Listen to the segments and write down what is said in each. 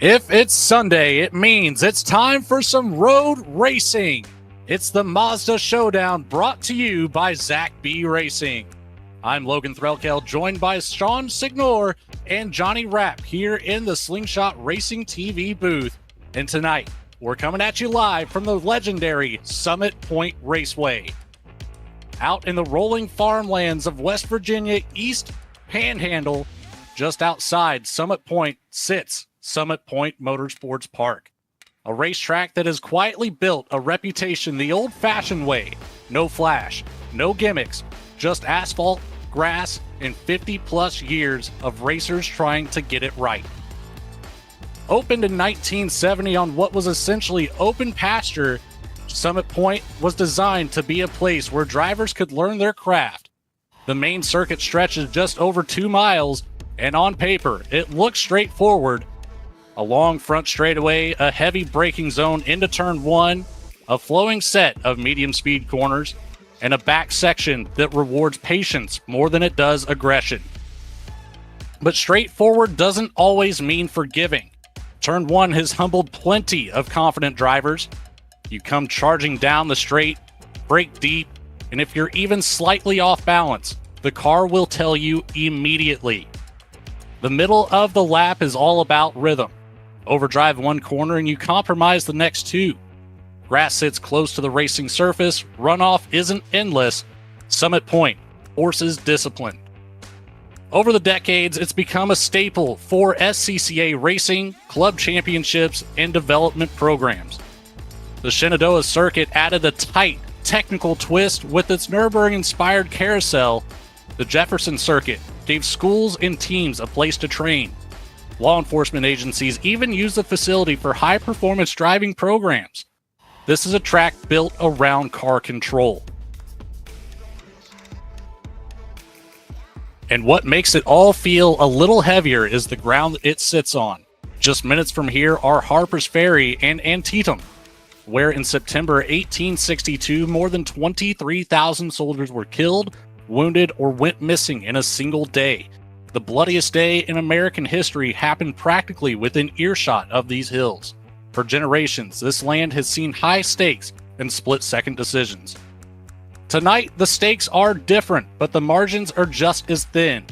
If it's Sunday, it means it's time for some road racing. It's the Mazda Showdown brought to you by Zach B Racing. I'm Logan Threlkel, joined by Sean Signor and Johnny Rapp here in the Slingshot Racing TV booth. And tonight, we're coming at you live from the legendary Summit Point Raceway. Out in the rolling farmlands of West Virginia East Panhandle, just outside Summit Point sits Summit Point Motorsports Park, a racetrack that has quietly built a reputation the old-fashioned way. No flash, no gimmicks, just asphalt, grass, and 50-plus years of racers trying to get it right. Opened in 1970 on what was essentially open pasture, Summit Point was designed to be a place where drivers could learn their craft. The main circuit stretches just over 2 miles, and on paper, it looks straightforward. A long front straightaway, a heavy braking zone into turn 1, a flowing set of medium speed corners, and a back section that rewards patience more than it does aggression. But straightforward doesn't always mean forgiving. Turn 1 has humbled plenty of confident drivers. You come charging down the straight, brake deep, and if you're even slightly off balance, the car will tell you immediately. The middle of the lap is all about rhythm. Overdrive one corner and you compromise the next 2. Grass sits close to the racing surface, runoff isn't endless. Summit Point forces discipline. Over the decades, it's become a staple for SCCA racing, club championships, and development programs. The Shenandoah circuit added a tight, technical twist with its Nürburgring-inspired carousel. The Jefferson circuit gave schools and teams a place to train. Law enforcement agencies even use the facility for high-performance driving programs. This is a track built around car control. And what makes it all feel a little heavier is the ground it sits on. Just minutes from here are Harper's Ferry and Antietam, where in September 1862, more than 23,000 soldiers were killed, wounded, or went missing in a single day. The bloodiest day in American history happened practically within earshot of these hills. For generations, this land has seen high stakes and split-second decisions. Tonight, the stakes are different, but the margins are just as thin.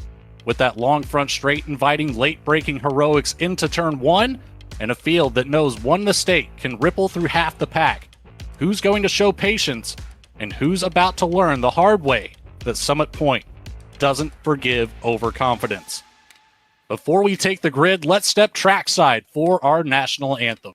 With that long front straight inviting late-breaking heroics into turn 1, and a field that knows one mistake can ripple through half the pack, who's going to show patience, and who's about to learn the hard way that Summit Point doesn't forgive overconfidence. Before we take the grid, let's step trackside for our national anthem.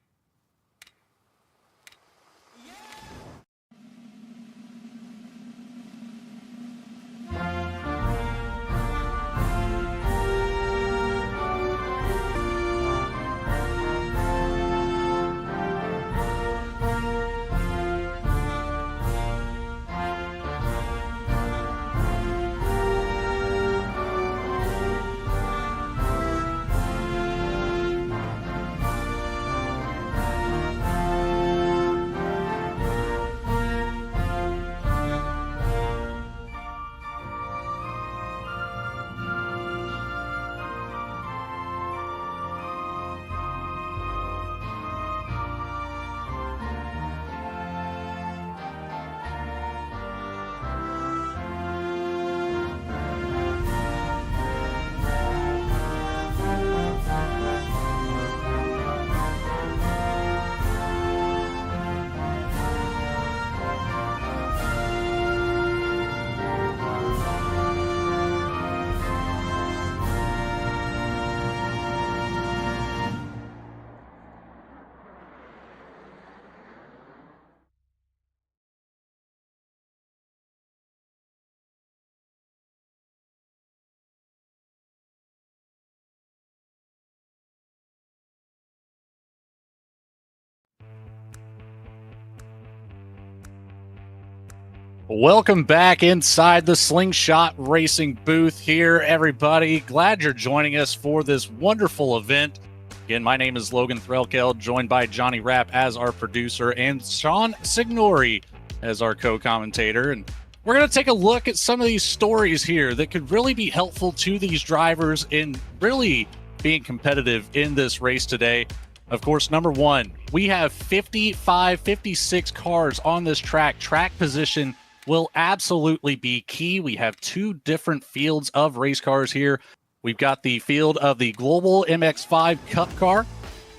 Welcome back inside the Slingshot Racing booth here, everybody. Glad you're joining us for this wonderful event. Again, my name is Logan Threlkel, joined by Johnny Rapp as our producer and Sean Signori as our co-commentator. And we're going to take a look at some of these stories here that could really be helpful to these drivers in really being competitive in this race today. Of course, number one, we have 55, 56 cars on this track. Track position will absolutely be key. We have two different fields of race cars here. We've got the field of the Global MX-5 Cup car,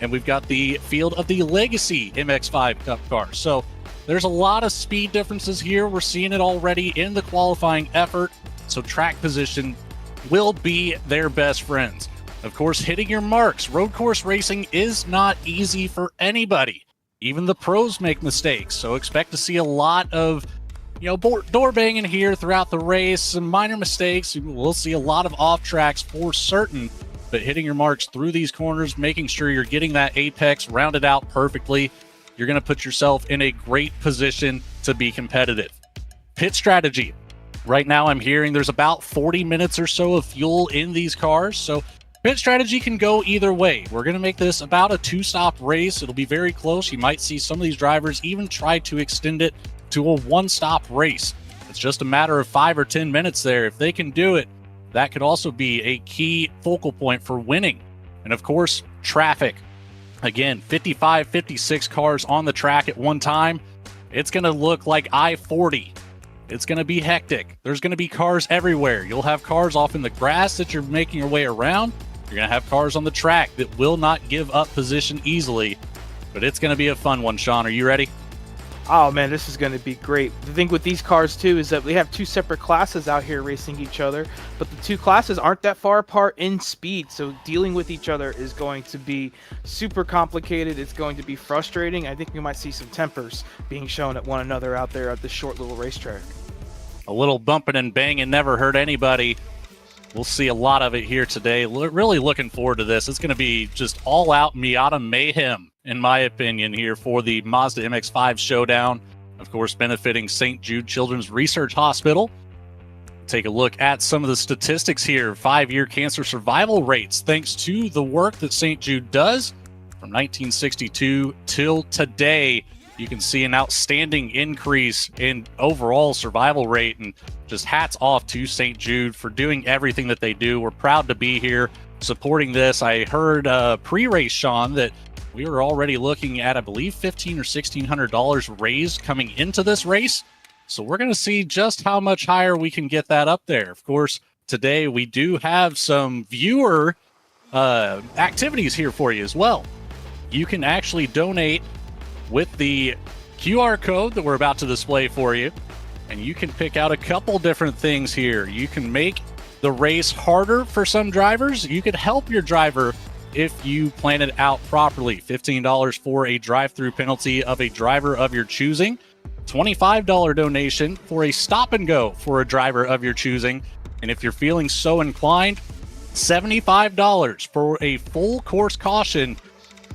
and we've got the field of the Legacy MX-5 Cup car. So there's a lot of speed differences here. We're seeing it already in the qualifying effort. So track position will be their best friends. Of course, hitting your marks. Road course racing is not easy for anybody. Even the pros make mistakes. So expect to see a lot of, door banging here throughout the race. Some minor mistakes. We'll see a lot of off tracks for certain. But hitting your marks through these corners, making sure you're getting that apex rounded out perfectly, you're going to put yourself in a great position to be competitive. Pit strategy. Right now I'm hearing there's about 40 minutes or so of fuel in these cars. So pit strategy can go either way. We're going to make this about a two-stop race. It'll be very close. You might see some of these drivers even try to extend it to a one-stop race. It's just a matter of 5 or 10 minutes there. If they can do it, that could also be a key focal point for winning. And of course, traffic. Again, 55, 56 cars on the track at one time. It's going to look like I-40. It's going to be hectic. There's going to be cars everywhere. You'll have cars off in the grass that you're making your way around. You're going to have cars on the track that will not give up position easily. But it's going to be a fun one, Sean. Are you ready? Oh man, this is going to be great. The thing with these cars too is that we have two separate classes out here racing each other, but the two classes aren't that far apart in speed, so dealing with each other is going to be super complicated. It's going to be frustrating. I think we might see some tempers being shown at one another out there at this short little racetrack. A little bumping and banging never hurt anybody. We'll see a lot of it here today. Really looking forward to this. It's going to be just all-out Miata mayhem, in my opinion, here for the Mazda MX-5 Showdown. Of course, benefiting St. Jude Children's Research Hospital. Take a look at some of the statistics here. 5-year cancer survival rates, thanks to the work that St. Jude does. From 1962 till today, you can see an outstanding increase in overall survival rate, and just hats off to St. Jude for doing everything that they do. We're proud to be here supporting this. I heard pre-race, Sean, that we were already looking at, I believe, $1,500 or $1,600 raised coming into this race. So we're going to see just how much higher we can get that up there. Of course, today we do have some viewer activities here for you as well. You can actually donate with the QR code that we're about to display for you, and you can pick out a couple different things here. You can make the race harder for some drivers. You could help your driver if you plan it out properly. $15 for a drive-through penalty of a driver of your choosing. $25 donation for a stop and go for a driver of your choosing. And if you're feeling so inclined, $75 for a full course caution.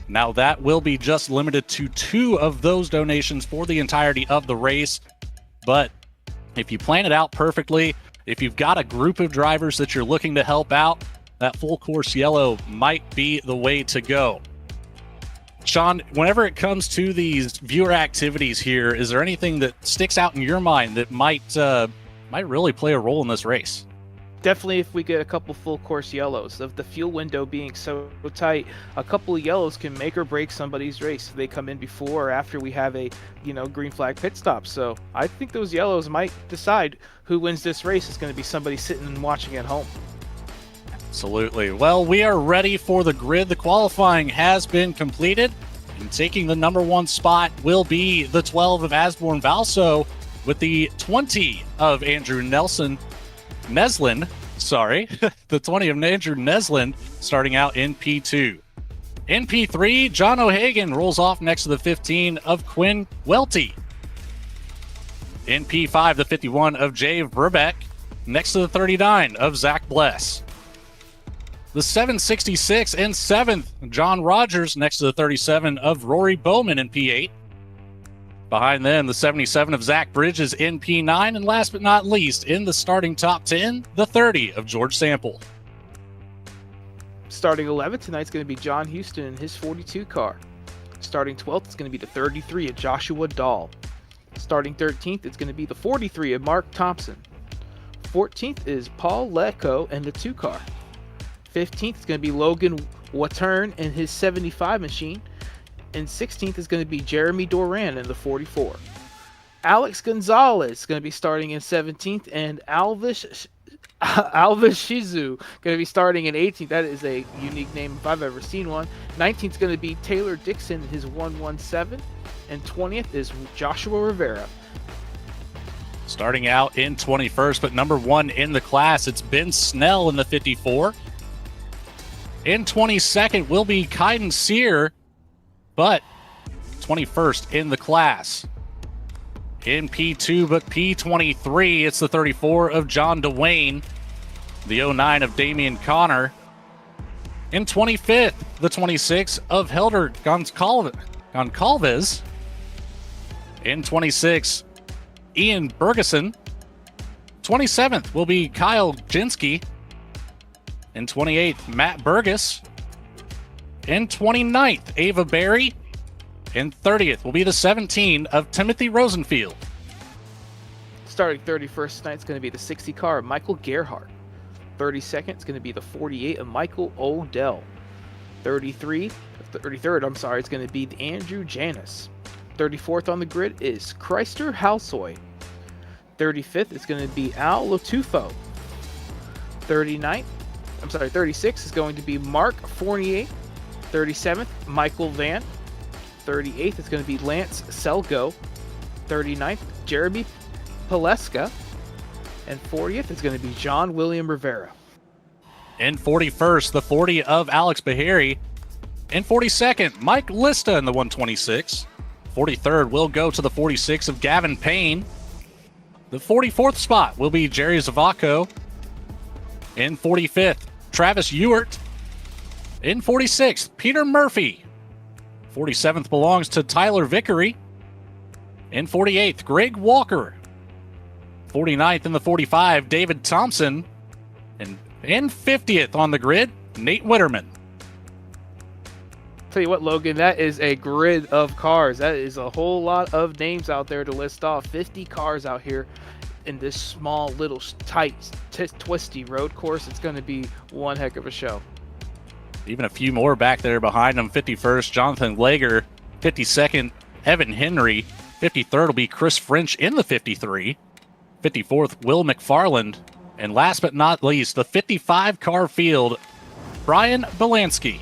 Now that will be just limited to 2 of those donations for the entirety of the race. But if you plan it out perfectly, if you've got a group of drivers that you're looking to help out, that full course yellow might be the way to go. Sean, whenever it comes to these viewer activities here, is there anything that sticks out in your mind that might really play a role in this race? Definitely if we get a couple full course yellows. Of the fuel window being so tight, a couple of yellows can make or break somebody's race if they come in before or after we have a green flag pit stop. So I think those yellows might decide who wins this race. It's going to be somebody sitting and watching at home. Absolutely. Well, we are ready for the grid. The qualifying has been completed, and taking the number 1 spot will be the 12 of Asborn Valso, with the 20 of Andrew Neslin, the 20 of Andrew Neslin starting out in P2. In P3, John O'Hagan rolls off next to the 15 of Quinn Welty. In P5, the 51 of Jay Verbeck next to the 39 of Zach Bless. The 766 and 7th, John Rogers next to the 37 of Rory Bowman in P8. Behind them, the 77 of Zach Bridges in P9. And last but not least, in the starting top 10, the 30 of George Sample. Starting 11th tonight's going to be John Houston in his 42 car. Starting 12th is going to be the 33 of Joshua Dahl. Starting 13th, it's going to be the 43 of Mark Thompson. 14th is Paul Lecco in the 2 car. 15th is going to be Logan Watern in his 75 machine. And 16th is going to be Jeremy Doran in the 44. Alex Gonzalez is going to be starting in 17th, and Alvis Shizu going to be starting in 18th. That is a unique name if I've ever seen one. 19th is going to be Taylor Dixon in his 117, and 20th is Joshua Rivera. Starting out in 21st, but number 1 in the class, it's Ben Snell in the 54. In 22nd will be Kaiden Sear, but 21st in the class. In P2, but P23, it's the 34 of John DeWayne, the 09 of Damian Connor. In 25th, the 26 of Helder Goncalves. In 26, Ian Bergeson. 27th will be Kyle Jinsky. In 28th, Matt Burgess. In 29th, Ava Berry. In 30th will be the 17 of Timothy Rosenfield. Starting 31st tonight is going to be the 60 car of Michael Gerhardt. 32nd is going to be the 48 of Michael Odell. 33rd, it's going to be Andrew Janis. 34th on the grid is Chrysler Halsoy. 35th is going to be Al Latufo. 36th is going to be Mark Fournier. 37th, Michael Van. 38th is going to be Lance Selgo. 39th, Jeremy Paleska. And 40th is going to be John William Rivera. In 41st, the 40 of Alex Bahari. In 42nd, Mike Lista in the 126. 43rd will go to the 46 of Gavin Payne. The 44th spot will be Jerry Zavaco. In 45th, Travis Ewart. In 46th, Peter Murphy. 47th belongs to Tyler Vickery. In 48th, Greg Walker. 49th in the 45, David Thompson. And in 50th on the grid, Nate Witterman. Tell you what, Logan, that is a grid of cars. That is a whole lot of names out there to list off. 50 cars out here in this small, little, tight, twisty road course. It's going to be one heck of a show. Even a few more back there behind him. 51st, Jonathan Lager. 52nd, Evan Henry. 53rd will be Chris French in the 53. 54th, Will McFarland. And last but not least, the 55-car field, Brian Belansky.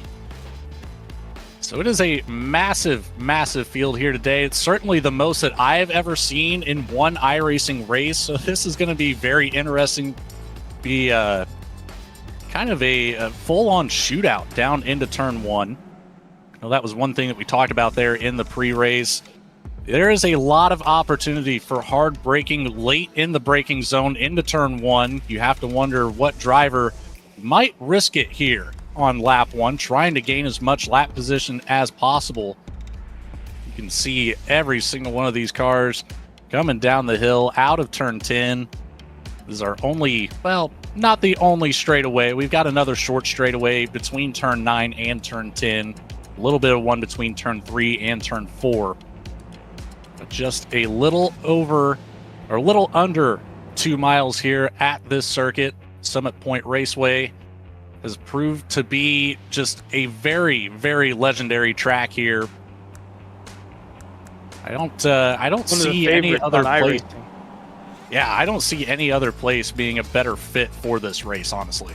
So it is a massive, massive field here today. It's certainly the most that I've ever seen in one iRacing race. So this is going to be very interesting. Be kind of a full-on shootout down into turn 1. Well, that was one thing that we talked about there in the pre-race. There is a lot of opportunity for hard braking late in the braking zone into turn 1. You have to wonder what driver might risk it here on lap 1, trying to gain as much lap position as possible. You can see every single one of these cars coming down the hill out of turn 10. This is our only, well, not the only straightaway. We've got another short straightaway between turn 9 and turn 10. A little bit of one between turn 3 and turn 4. But just a little over, or a little under 2 miles here at this circuit. Summit Point Raceway has proved to be just a very, very legendary track here. I don't see any other place. Yeah, I don't see any other place being a better fit for this race, honestly.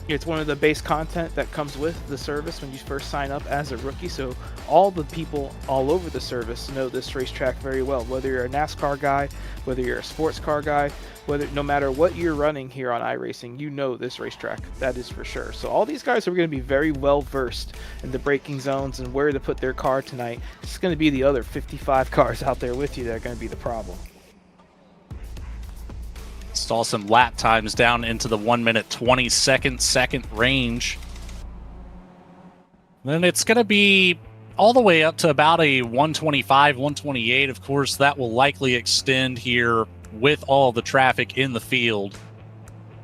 It's one of the base content that comes with the service when you first sign up as a rookie, so all the people all over the service know this racetrack very well. Whether you're a NASCAR guy, whether you're a sports car guy, no matter what you're running here on iRacing, you know this racetrack. That is for sure. So all these guys are going to be very well versed in the braking zones and where to put their car tonight. It's going to be the other 55 cars out there with you that are going to be the problem. Saw some lap times down into the 1 minute 22nd range. Then it's going to be all the way up to about a 125, 128. Of course, that will likely extend here with all the traffic in the field.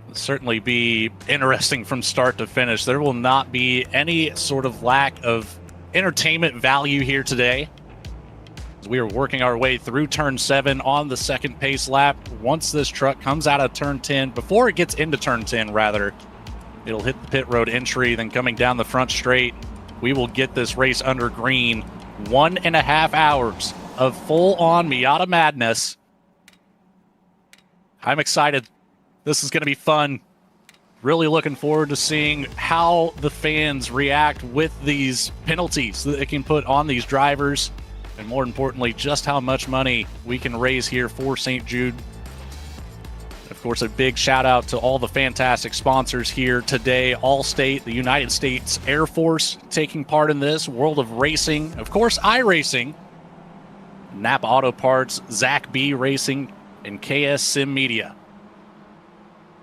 It'll certainly be interesting from start to finish. There will not be any sort of lack of entertainment value here today. We are working our way through turn 7 on the second pace lap. Once this truck comes out of turn 10, before it gets into turn 10 rather, It'll hit the pit road entry, then coming down the front straight, we will get this race under green. 1.5 hours of full-on Miata madness. I'm excited. This is going to be fun. Really looking forward to seeing how the fans react with these penalties that they can put on these drivers. And more importantly, just how much money we can raise here for St. Jude. Of course, a big shout out to all the fantastic sponsors here today. Allstate, the United States Air Force taking part in this. World of Racing, of course, iRacing. Napa Auto Parts, Zach B Racing, and KS Sim Media.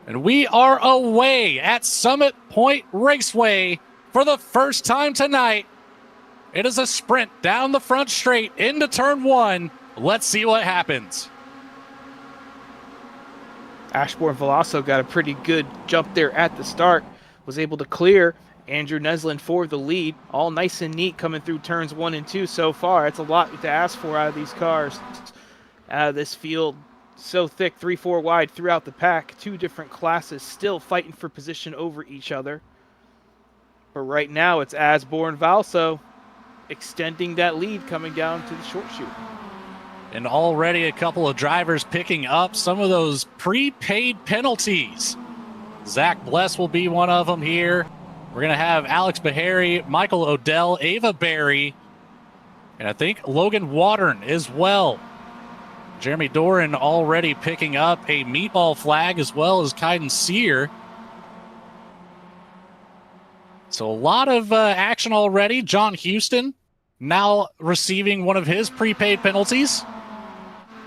And we are away at Summit Point Raceway for the first time tonight. It is a sprint down the front straight into turn 1. Let's see what happens. Ashbourne Veloso got a pretty good jump there at the start. Was able to clear Andrew Neslin for the lead. All nice and neat coming through turns 1 and 2 so far. That's a lot to ask for out of these cars. Out of this field, so thick, 3-4 wide throughout the pack. 2 different classes still fighting for position over each other. But right now it's Ashbourne Veloso extending that lead coming down to the short chute. And already a couple of drivers picking up some of those prepaid penalties. Zach Bless will be one of them here. We're going to have Alex Bahari, Michael Odell, Ava Berry, and I think Logan Watern as well. Jeremy Doran already picking up a meatball flag as well as Kaiden Sear. So a lot of action already. John Houston now receiving one of his prepaid penalties.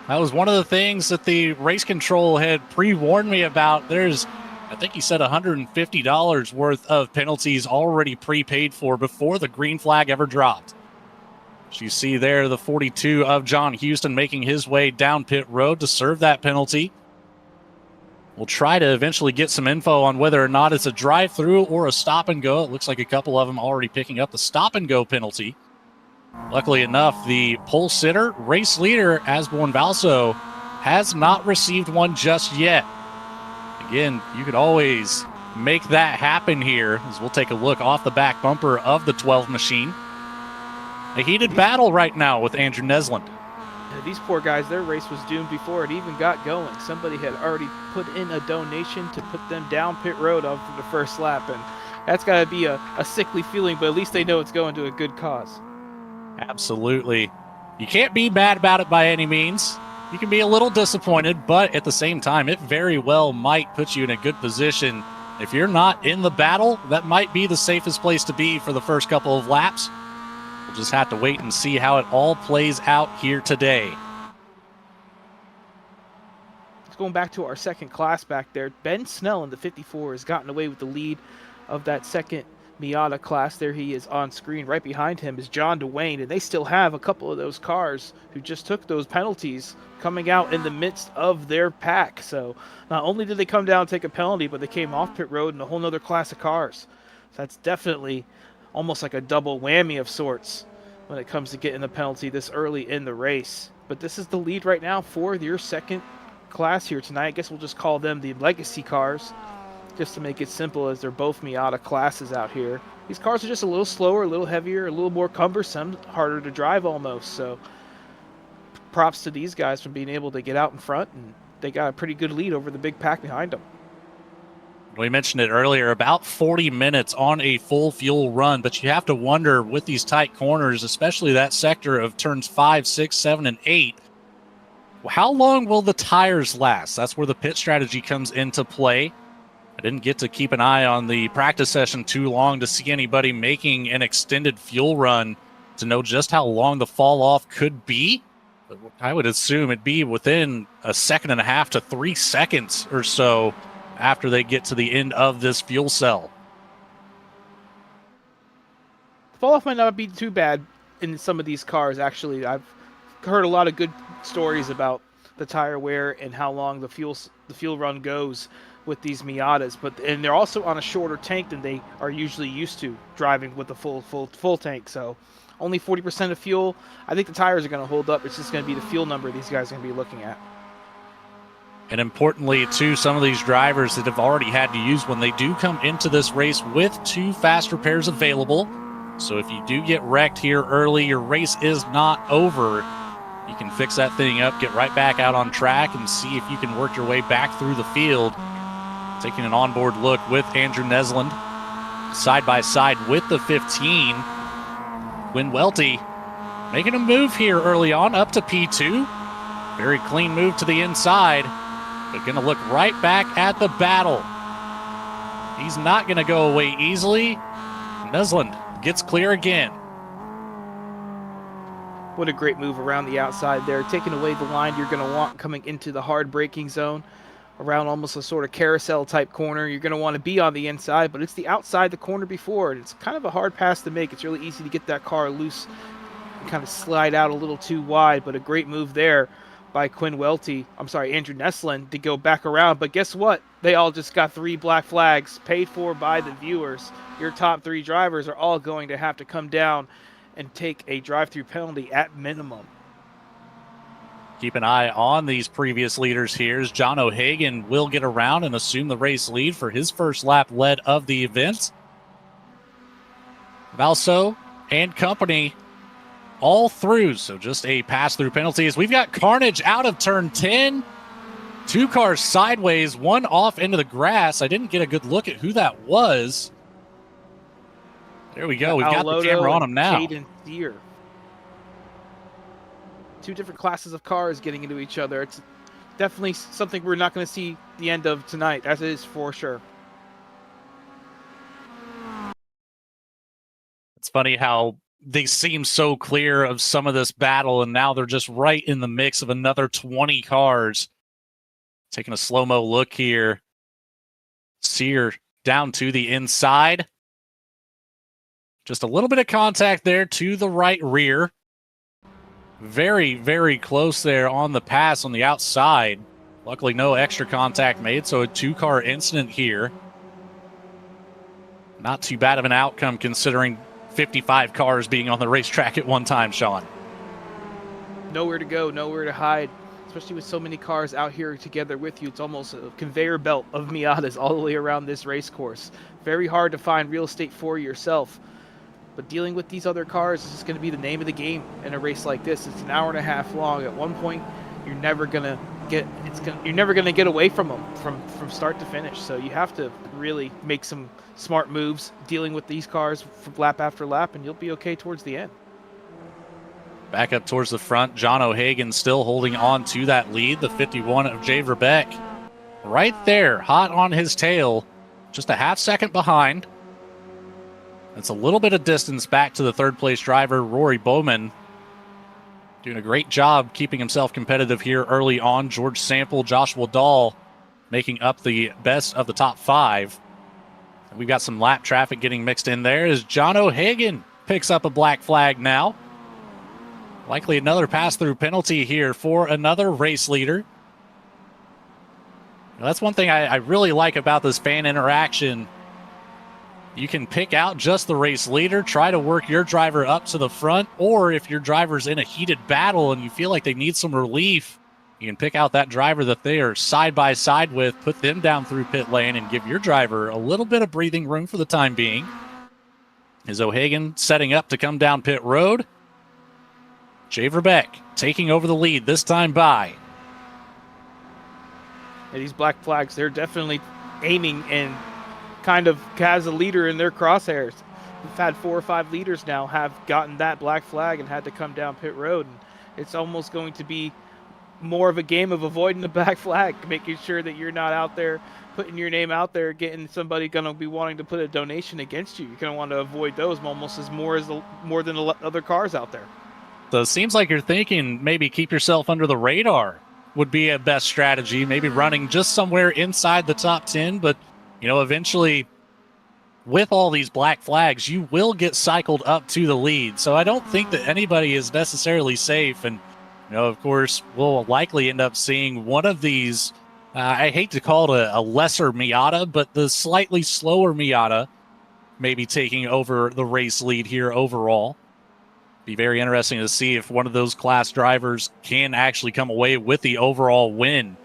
That was one of the things that the race control had pre-warned me about. There's, I think he said $150 worth of penalties already prepaid for before the green flag ever dropped. So you see there the 42 of John Houston making his way down pit road to serve that penalty. We'll try to eventually get some info on whether or not it's a drive-through or a stop-and-go. It looks like a couple of them already picking up the stop-and-go penalty. Luckily enough, the pole sitter, race leader, Ashbourne Veloso, has not received one just yet. Again, you could always make that happen here, as we'll take a look off the back bumper of the 12 machine. A heated battle right now with Andrew Neslin. These poor guys, their race was doomed before it even got going. Somebody had already put in a donation to put them down pit road after the first lap, and that's got to be a sickly feeling, but at least they know it's going to a good cause. Absolutely. You can't be mad about it by any means. You can be a little disappointed, but at the same time, it very well might put you in a good position. If you're not in the battle, that might be the safest place to be for the first couple of laps. We'll just have to wait and see how it all plays out here today. Going back to our second class back there, Ben Snell in the 54 has gotten away with the lead of that second Miata class. There he is on screen. Right behind him is John Dwayne, and they still have a couple of those cars who just took those penalties coming out in the midst of their pack. So not only did they come down and take a penalty, but they came off pit road in a whole nother class of cars. So that's definitely almost like a double whammy of sorts when it comes to getting the penalty this early in the race. But this is the lead right now for your second class here tonight. I guess we'll just call them the legacy cars, just to make it simple, as they're both Miata classes out here. These cars are just a little slower, a little heavier, a little more cumbersome, harder to drive almost. So props to these guys for being able to get out in front, and they got a pretty good lead over the big pack behind them. We mentioned it earlier, about 40 minutes on a full fuel run, but you have to wonder with these tight corners, especially that sector of turns 5, 6, 7, and 8, how long will the tires last? That's where the pit strategy comes into play. I didn't get to keep an eye on the practice session too long to see anybody making an extended fuel run to know just how long the fall off could be. But I would assume it'd be within a 2.5 to 3 seconds or so after they get to the end of this fuel cell. Fall off might not be too bad in some of these cars, actually. I've heard a lot of good stories about the tire wear and how long the fuel run goes with these Miatas, and they're also on a shorter tank than they are usually used to driving with a full tank. So only 40% of fuel. I think the tires are going to hold up. It's just going to be the fuel number these guys are going to be looking at. And importantly, too, some of these drivers that have already had to use when they do come into this race with 2 fast repairs available. So if you do get wrecked here early, your race is not over. You can fix that thing up, get right back out on track, and see if you can work your way back through the field. Taking an onboard look with Andrew Nesland, side by side with the 15. Quinn Welty making a move here early on up to P2. Very clean move to the inside, but going to look right back at the battle. He's not going to go away easily. Nesland gets clear again. What a great move around the outside there, taking away the line you're going to want coming into the hard braking zone. Around almost a sort of carousel type corner. You're going to want to be on the inside, but it's the outside the corner before, and it's kind of a hard pass to make. It's really easy to get that car loose and kind of slide out a little too wide, but a great move there by Andrew Nesland to go back around. But guess what? They all just got 3 black flags paid for by the viewers. Your top 3 drivers are all going to have to come down and take a drive-through penalty at minimum. Keep an eye on these previous leaders here as John O'Hagan will get around and assume the race lead for his first lap lead of the event. Valso and company all through, so just a pass-through penalty as we've got Carnage out of turn 10. 2 cars sideways, 1 off into the grass. I didn't get a good look at who that was. There we go. We've got the camera on him now. Caden Thier. 2 different classes of cars getting into each other. It's definitely something we're not going to see the end of tonight, as it is for sure. It's funny how they seem so clear of some of this battle, and now they're just right in the mix of another 20 cars. Taking a slow-mo look here. Sear down to the inside. Just a little bit of contact there to the right rear. Very, very close there on the pass on the outside. Luckily, no extra contact made, so a 2-car incident here. Not too bad of an outcome considering 55 cars being on the racetrack at one time, Sean. Nowhere to go, nowhere to hide, especially with so many cars out here together with you. It's almost a conveyor belt of Miatas all the way around this race course. Very hard to find real estate for yourself. But dealing with these other cars is just going to be the name of the game in a race like this. It's an hour and a half long. At one point, you're never going to get away from them from start to finish. So you have to really make some smart moves dealing with these cars from lap after lap, and you'll be okay towards the end. Back up towards the front, John O'Hagan still holding on to that lead. The 51 of Jay Verbeck right there, hot on his tail, just a half second behind. That's a little bit of distance back to the third-place driver, Rory Bowman. Doing a great job keeping himself competitive here early on. George Sample, Joshua Dahl making up the best of the top 5. And we've got some lap traffic getting mixed in there as John O'Hagan picks up a black flag now. Likely another pass-through penalty here for another race leader. Now, that's one thing I really like about this fan interaction. You can pick out just the race leader, try to work your driver up to the front, or if your driver's in a heated battle and you feel like they need some relief, you can pick out that driver that they are side by side with, put them down through pit lane, and give your driver a little bit of breathing room for the time being. Is O'Hagan setting up to come down pit road? Jay Verbeck taking over the lead, this time by. Yeah, these black flags, they're definitely aiming and kind of has a leader in their crosshairs. We've had 4 or 5 leaders now have gotten that black flag and had to come down pit road. And it's almost going to be more of a game of avoiding the black flag, making sure that you're not out there putting your name out there, getting somebody going to be wanting to put a donation against you. You're going to want to avoid those almost as more than the other cars out there. So it seems like you're thinking maybe keep yourself under the radar would be a best strategy, maybe running just somewhere inside the top 10, but eventually with all these black flags, you will get cycled up to the lead. So I don't think that anybody is necessarily safe. And, of course, we'll likely end up seeing one of these, I hate to call it a lesser Miata, but the slightly slower Miata maybe taking over the race lead here overall. Be very interesting to see if one of those class drivers can actually come away with the overall win.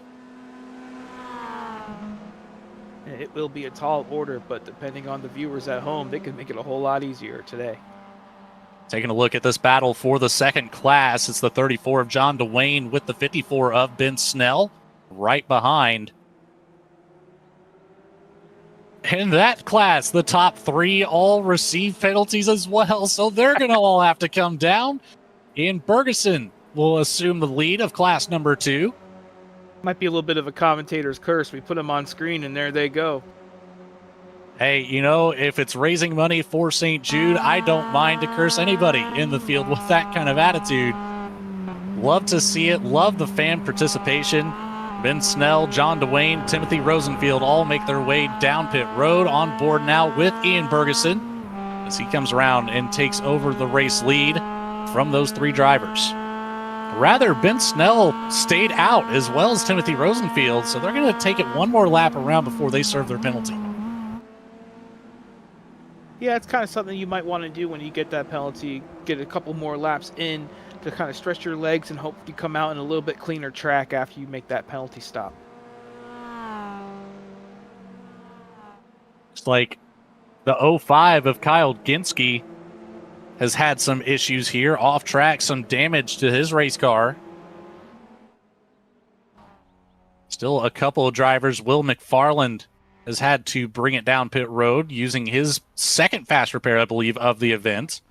it will be a tall order, but depending on the viewers at home, they can make it a whole lot easier today. Taking a look at this battle for the second class, it's the 34 of John DeWayne with the 54 of Ben Snell right behind. In that class, the top three all receive penalties as well, so they're going to all have to come down. Ian Bergeson will assume the lead of class number 2. Might be a little bit of a commentator's curse. We put them on screen, and there they go. Hey, you know, if it's raising money for St. Jude, I don't mind to curse anybody in the field with that kind of attitude. Love to see it. Love the fan participation. Ben Snell, John DeWayne, Timothy Rosenfield all make their way down pit road, on board now with Ian Bergeson as he comes around and takes over the race lead from those 3 drivers. Rather, Ben Snell stayed out as well as Timothy Rosenfield, so they're going to take it one more lap around before they serve their penalty. Yeah, it's kind of something you might want to do when you get that penalty. Get a couple more laps in to kind of stretch your legs and hope you come out in a little bit cleaner track after you make that penalty stop. It's like the 05 of Kyle Ginsky has had some issues here. Off track, some damage to his race car. Still a couple of drivers. Will McFarland has had to bring it down pit road using his second fast repair, I believe, of the event.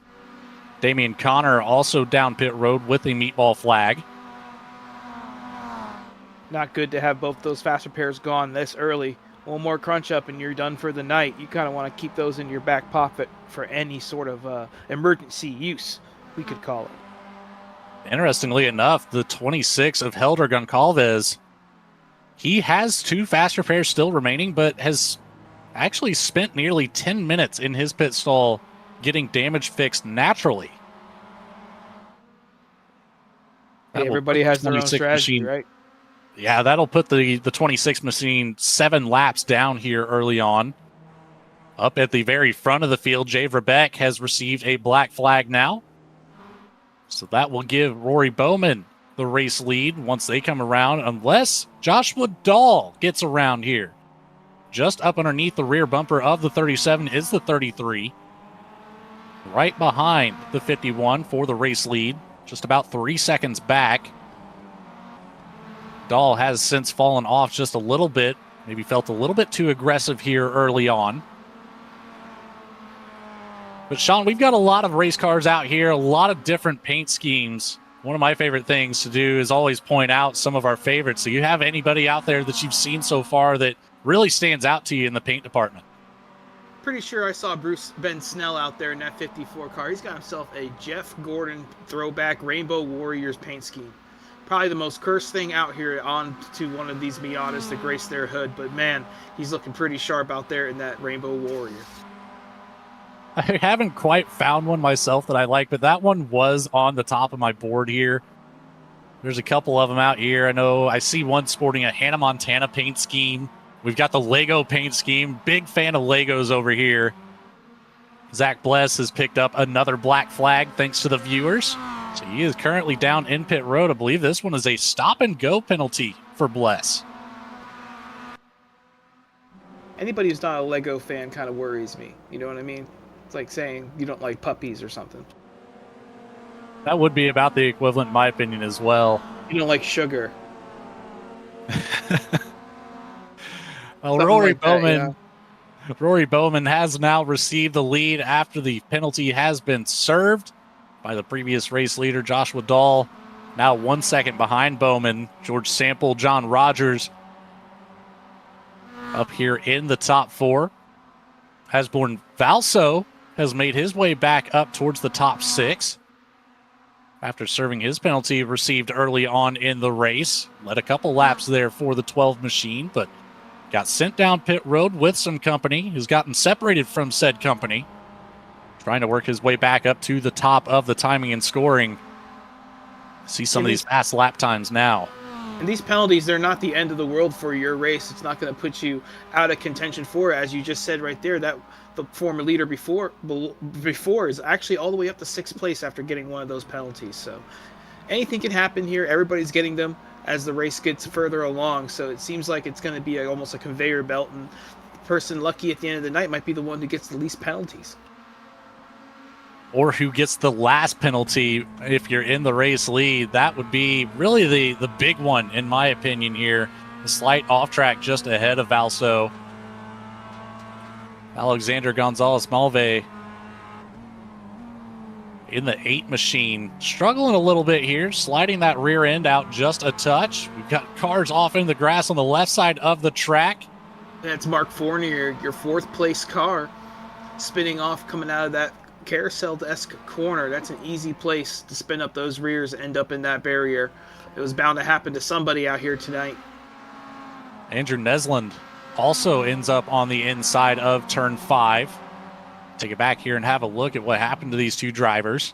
Damian Connor also down pit road with a meatball flag. Not good to have both those fast repairs gone this early. One more crunch up and you're done for the night. You kind of want to keep those in your back pocket for any sort of emergency use, we could call it. Interestingly enough, the 26 of Helder Goncalves, he has 2 fast repairs still remaining, but has actually spent nearly 10 minutes in his pit stall getting damage fixed naturally. Hey, everybody has their own strategy, right? Yeah, that'll put the 26 machine 7 laps down here early on. Up at the very front of the field, Jay Verbeck has received a black flag now. So that will give Rory Bowman the race lead once they come around, unless Joshua Dahl gets around here. Just up underneath the rear bumper of the 37 is the 33. Right behind the 51 for the race lead, just about 3 seconds back. Dahl has since fallen off just a little bit, maybe felt a little bit too aggressive here early on. But Sean, we've got a lot of race cars out here, a lot of different paint schemes. One of my favorite things to do is always point out some of our favorites. So you have anybody out there that you've seen so far that really stands out to you in the paint department? Pretty sure I saw Ben Snell out there in that 54 car. He's got himself a Jeff Gordon throwback Rainbow Warriors paint scheme. Probably the most cursed thing out here on to one of these Miatas to grace their hood. But man, he's looking pretty sharp out there in that Rainbow Warrior. I haven't quite found one myself that I like, but that one was on the top of my board here. There's a couple of them out here. I know I see one sporting a Hannah Montana paint scheme. We've got the Lego paint scheme. Big fan of Legos over here. Zach Bless has picked up another black flag thanks to the viewers. So he is currently down in pit road. I believe this one is a stop and go penalty for Bless. Anybody who's not a Lego fan kind of worries me. You know what I mean? It's like saying you don't like puppies or something. That would be about the equivalent in my opinion as well. You don't like sugar. Well, Rory Bowman has now received the lead after the penalty has been served by the previous race leader, Joshua Dahl. Now 1 second behind Bowman. George Sample, John Rogers up here in the top 4. Hasborn Valso has made his way back up towards the top 6 after serving his penalty received early on in the race. Led a couple laps there for the 12 machine, but got sent down pit road with some company. He's gotten separated from said company, trying to work his way back up to the top of the timing and scoring. See some of these fast lap times now. And these penalties, they're not the end of the world for your race. It's not going to put you out of contention for, as you just said right there, that the former leader before is actually all the way up to 6th place after getting one of those penalties. So anything can happen here. Everybody's getting them as the race gets further along. So it seems like it's going to be almost a conveyor belt, and person lucky at the end of the night might be the one who gets the least penalties. Or who gets the last penalty if you're in the race lead. That would be really the big one, in my opinion, here. A slight off track just ahead of Valso. Alexander Gonzalez Malve in the 8 machine, struggling a little bit here, sliding that rear end out just a touch. We've got cars off in the grass on the left side of the track. That's Mark Fournier, your 4th place car, spinning off coming out of that carousel-esque corner. That's an easy place to spin up those rears and end up in that barrier. It was bound to happen to somebody out here tonight. Andrew Nesland also ends up on the inside of turn 5. Take it back here and have a look at what happened to these 2 drivers.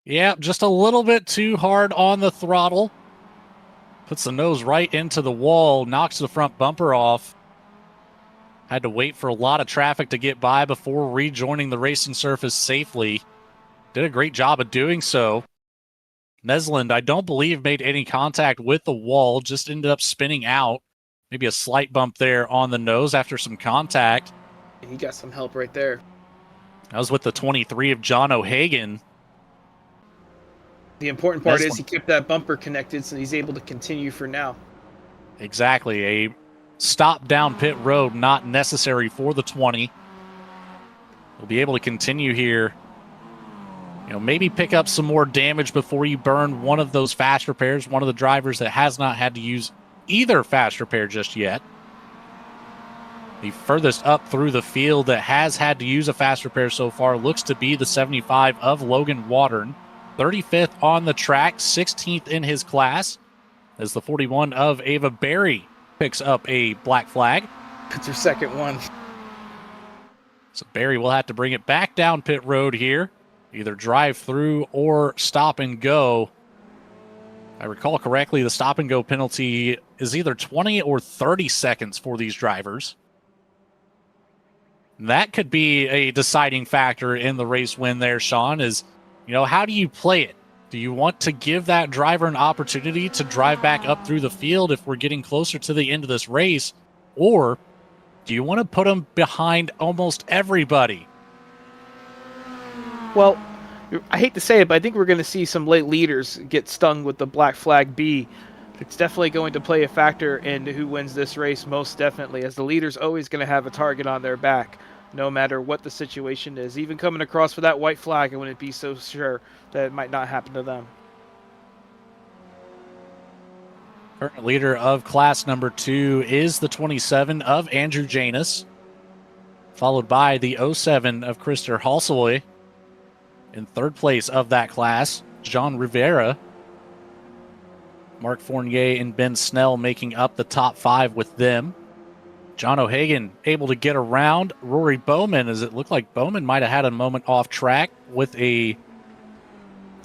Yeah, just a little bit too hard on the throttle. Puts the nose right into the wall, knocks the front bumper off. Had to wait for a lot of traffic to get by before rejoining the racing surface safely. Did a great job of doing so. Nesland, I don't believe, made any contact with the wall, just ended up spinning out. Maybe a slight bump there on the nose after some contact. He got some help right there. That was with the 23 of John O'Hagan. The important part is he kept that bumper connected, so he's able to continue for now. Exactly. A stop down pit road not necessary for the 20. We'll be able to continue here. Maybe pick up some more damage before you burn one of those fast repairs, one of the drivers that has not had to use either fast repair just yet. The furthest up through the field that has had to use a fast repair so far looks to be the 75 of Logan Wadern. 35th on the track, 16th in his class, as the 41 of Ava Berry picks up a black flag. That's her second one. So Berry will have to bring it back down pit road here, either drive through or stop and go. If I recall correctly, the stop and go penalty is either 20 or 30 seconds for these drivers. That could be a deciding factor in the race win there, Sean, is, how do you play it? Do you want to give that driver an opportunity to drive back up through the field if we're getting closer to the end of this race? Or do you want to put them behind almost everybody? Well, I hate to say it, but I think we're going to see some late leaders get stung with the black flag B. It's definitely going to play a factor in who wins this race, most definitely, as the leader's always going to have a target on their back, no matter what the situation is. Even coming across for that white flag, I wouldn't be so sure that it might not happen to them. Current leader of class number 2 is the 27 of Andrew Janus, followed by the 07 of Krister Halsoy. In third place of that class, John Rivera. Mark Fournier and Ben Snell making up the top 5 with them. John O'Hagan able to get around Rory Bowman, as it looked like Bowman might have had a moment off track with a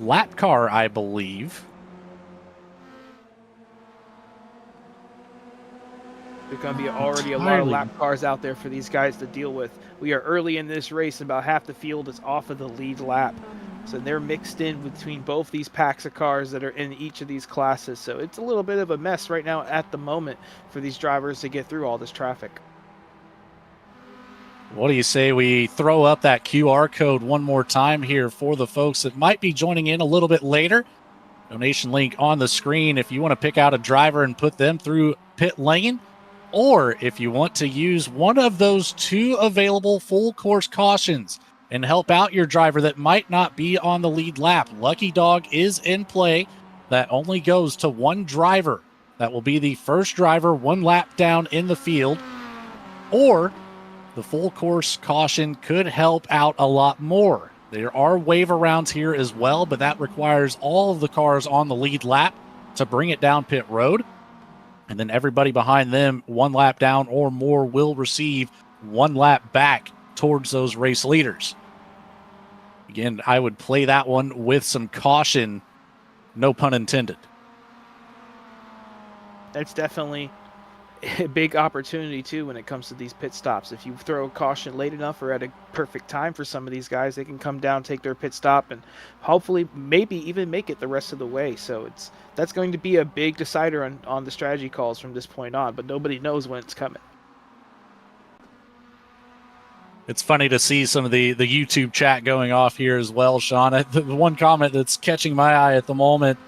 lap car, I believe. There's going to be already a lot of lap cars out there for these guys to deal with. We are early in this race, and about half the field is off of the lead lap. So they're mixed in between both these packs of cars that are in each of these classes. So it's a little bit of a mess right now at the moment for these drivers to get through all this traffic. What do you say we throw up that QR code one more time here for the folks that might be joining in a little bit later? Donation link on the screen if you want to pick out a driver and put them through pit lane. Or if you want to use one of those 2 available full course cautions and help out your driver that might not be on the lead lap. Lucky Dog is in play. That only goes to 1 driver. That will be the first driver 1 lap down in the field. Or the full course caution could help out a lot more. There are wave arounds here as well, but that requires all of the cars on the lead lap to bring it down pit road. And then everybody behind them 1 lap down or more will receive 1 lap back towards those race leaders. Again, I would play that one with some caution, no pun intended. That's definitely a big opportunity too when it comes to these pit stops. If you throw a caution late enough or at a perfect time for some of these guys, they can come down, take their pit stop, and hopefully maybe even make it the rest of the way. So that's going to be a big decider on the strategy calls from this point on, but nobody knows when it's coming. It's funny to see some of the YouTube chat going off here as well, Sean. The one comment that's catching my eye at the moment,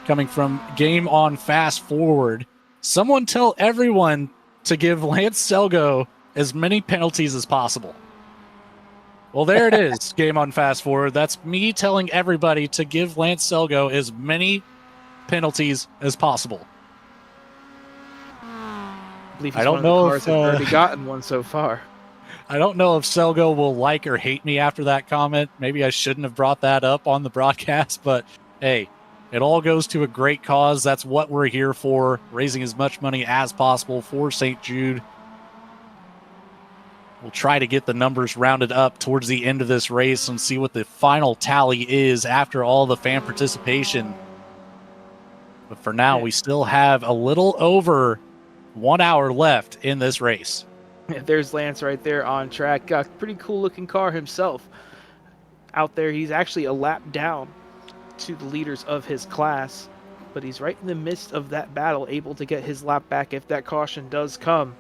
coming from Game On Fast Forward. Someone tell everyone to give Lance Selgo as many penalties as possible. Well, there it is, Game On Fast Forward. That's me telling everybody to give Lance Selgo as many penalties as possible. I believe he's one of the cars that have already gotten one so far. I don't know if Selgo will like or hate me after that comment. Maybe I shouldn't have brought that up on the broadcast, but hey, it all goes to a great cause. That's what we're here for, raising as much money as possible for St. Jude. We'll try to get the numbers rounded up towards the end of this race and see what the final tally is after all the fan participation. But for now, we still have a little over 1 hour left in this race. There's Lance right there on track. Pretty cool looking car himself. Out there, he's actually a lap down to the leaders of his class, but he's right in the midst of that battle, able to get his lap back if that caution does come.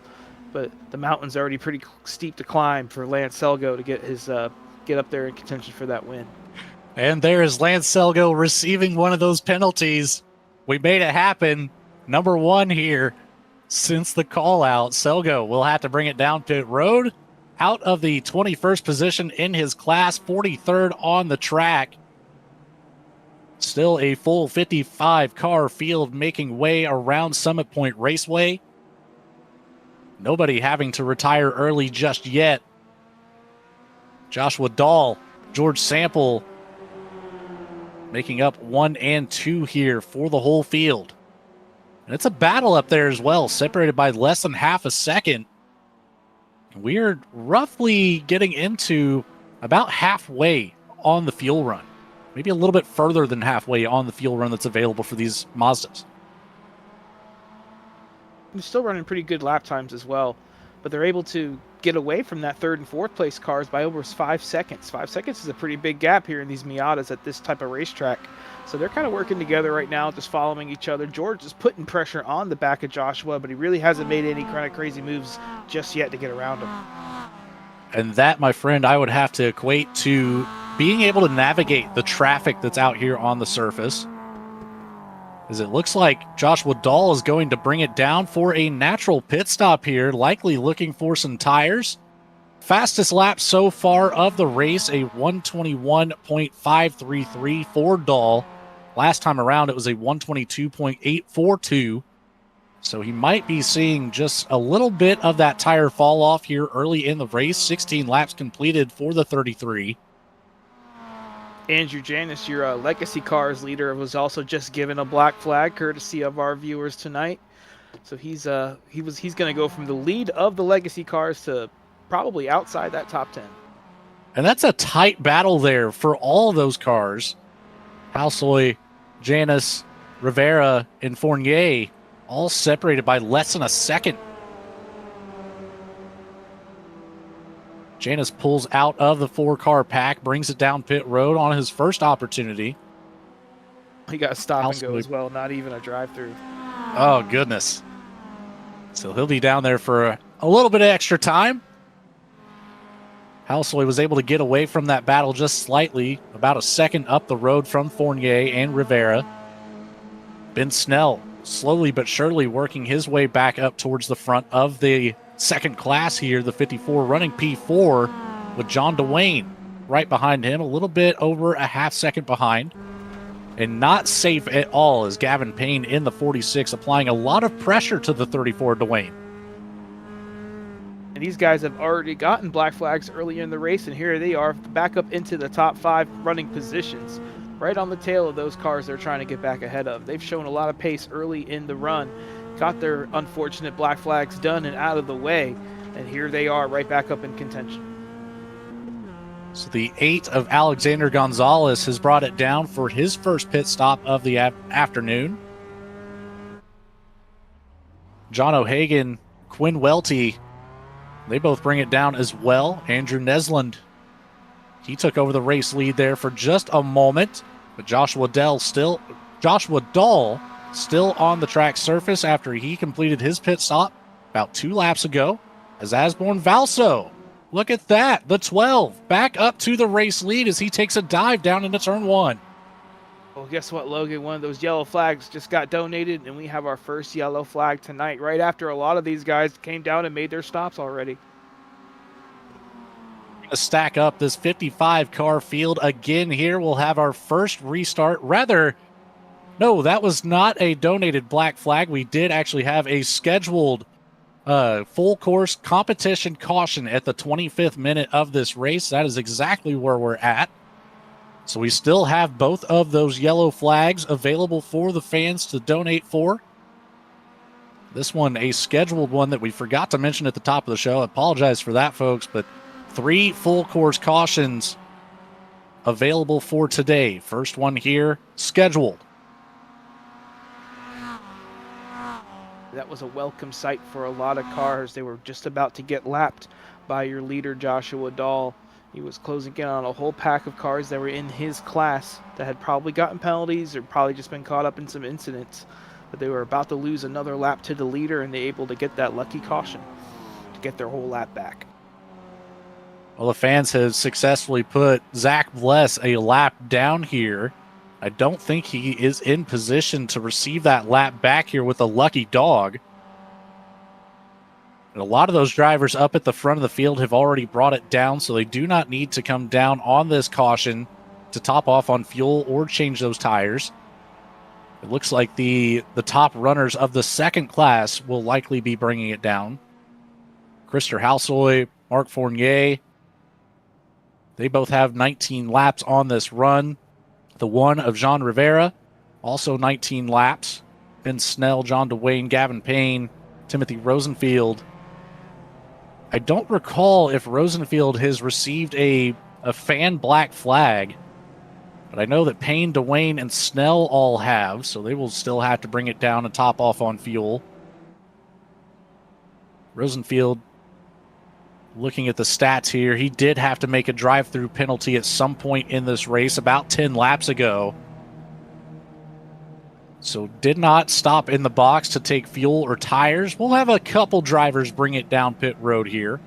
But the mountain's already pretty steep to climb for Lance Selgo to get up there in contention for that win. And there is Lance Selgo receiving one of those penalties. We made it happen. Number one here since the call out. Selgo will have to bring it down pit road, out of the 21st position in his class, 43rd on the track. Still a full 55 car field making way around Summit Point Raceway. Nobody having to retire early just yet. Joshua Dahl, George Sample making up 1 and 2 here for the whole field. And it's a battle up there as well, separated by less than half a second. We're roughly getting into about halfway on the fuel run. Maybe a little bit further than halfway on the fuel run that's available for these Mazdas. They're still running pretty good lap times as well, but they're able to get away from that 3rd and 4th place cars by over 5 seconds. 5 seconds is a pretty big gap here in these Miatas at this type of racetrack. So they're kind of working together right now, just following each other. George is putting pressure on the back of Joshua, but he really hasn't made any kind of crazy moves just yet to get around him. And that, my friend, I would have to equate to being able to navigate the traffic that's out here on the surface. As it looks like Joshua Dahl is going to bring it down for a natural pit stop here, likely looking for some tires. Fastest lap so far of the race, a 121.533 for Dahl. Last time around, it was a 122.842. So he might be seeing just a little bit of that tire fall off here early in the race. 16 laps completed for the 33. Andrew Janis, your Legacy Cars leader, was also just given a black flag, courtesy of our viewers tonight. So he's going to go from the lead of the Legacy Cars to probably outside that top 10. And that's a tight battle there for all of those cars. Halsoy, Janis, Rivera, and Fournier all separated by less than a second. Janis pulls out of the 4-car pack, brings it down pit road on his first opportunity. He got a stop and go as well, not even a drive-through. Oh, goodness. So he'll be down there for a little bit of extra time. Halsoy was able to get away from that battle just slightly, about a second up the road from Fournier and Rivera. Ben Snell slowly but surely working his way back up towards the front of the second class here, the 54, running P4 with John DeWayne right behind him, a little bit over a half second behind. And not safe at all is Gavin Payne in the 46, applying a lot of pressure to the 34 DeWayne. And these guys have already gotten black flags early in the race, and here they are back up into the top 5 running positions, right on the tail of those cars they're trying to get back ahead of. They've shown a lot of pace early in the run, got their unfortunate black flags done and out of the way, and here they are right back up in contention. So the 8 of Alexander Gonzalez has brought it down for his first pit stop of the afternoon. John O'Hagan, Quinn Welty, they both bring it down as well. Andrew Nesland, he took over the race lead there for just a moment, but Joshua Dahl still on the track surface after he completed his pit stop about 2 laps ago. As Asborn Valso, look at that, the 12 back up to the race lead as he takes a dive down into turn 1. Well, guess what, Logan? One of those yellow flags just got donated, and we have our first yellow flag tonight, right after a lot of these guys came down and made their stops already. To stack up this 55-car field again here, we'll have our first restart. No, that was not a donated black flag. We did actually have a scheduled full course competition caution at the 25th minute of this race. That is exactly where we're at. So we still have both of those yellow flags available for the fans to donate for. This one, a scheduled one that we forgot to mention at the top of the show. I apologize for that, folks, but 3 full course cautions available for today. First one here, scheduled. That was a welcome sight for a lot of cars. They were just about to get lapped by your leader, Joshua Dahl. He was closing in on a whole pack of cars that were in his class that had probably gotten penalties or probably just been caught up in some incidents. But they were about to lose another lap to the leader, and they able to get that lucky caution to get their whole lap back. Well, the fans have successfully put Zach Bless a lap down here. I don't think he is in position to receive that lap back here with a lucky dog. And a lot of those drivers up at the front of the field have already brought it down, so they do not need to come down on this caution to top off on fuel or change those tires. It looks like the top runners of the second class will likely be bringing it down. Krister Halsoy, Mark Fournier, they both have 19 laps on this run. The one of Jean Rivera, also 19 laps. Ben Snell, John DeWayne, Gavin Payne, Timothy Rosenfield. I don't recall if Rosenfield has received a fan black flag, but I know that Payne, DeWayne, and Snell all have, so they will still have to bring it down and top off on fuel. Rosenfield, looking at the stats here, he did have to make a drive-through penalty at some point in this race about 10 laps ago. So did not stop in the box to take fuel or tires. We'll have a couple drivers bring it down pit road here.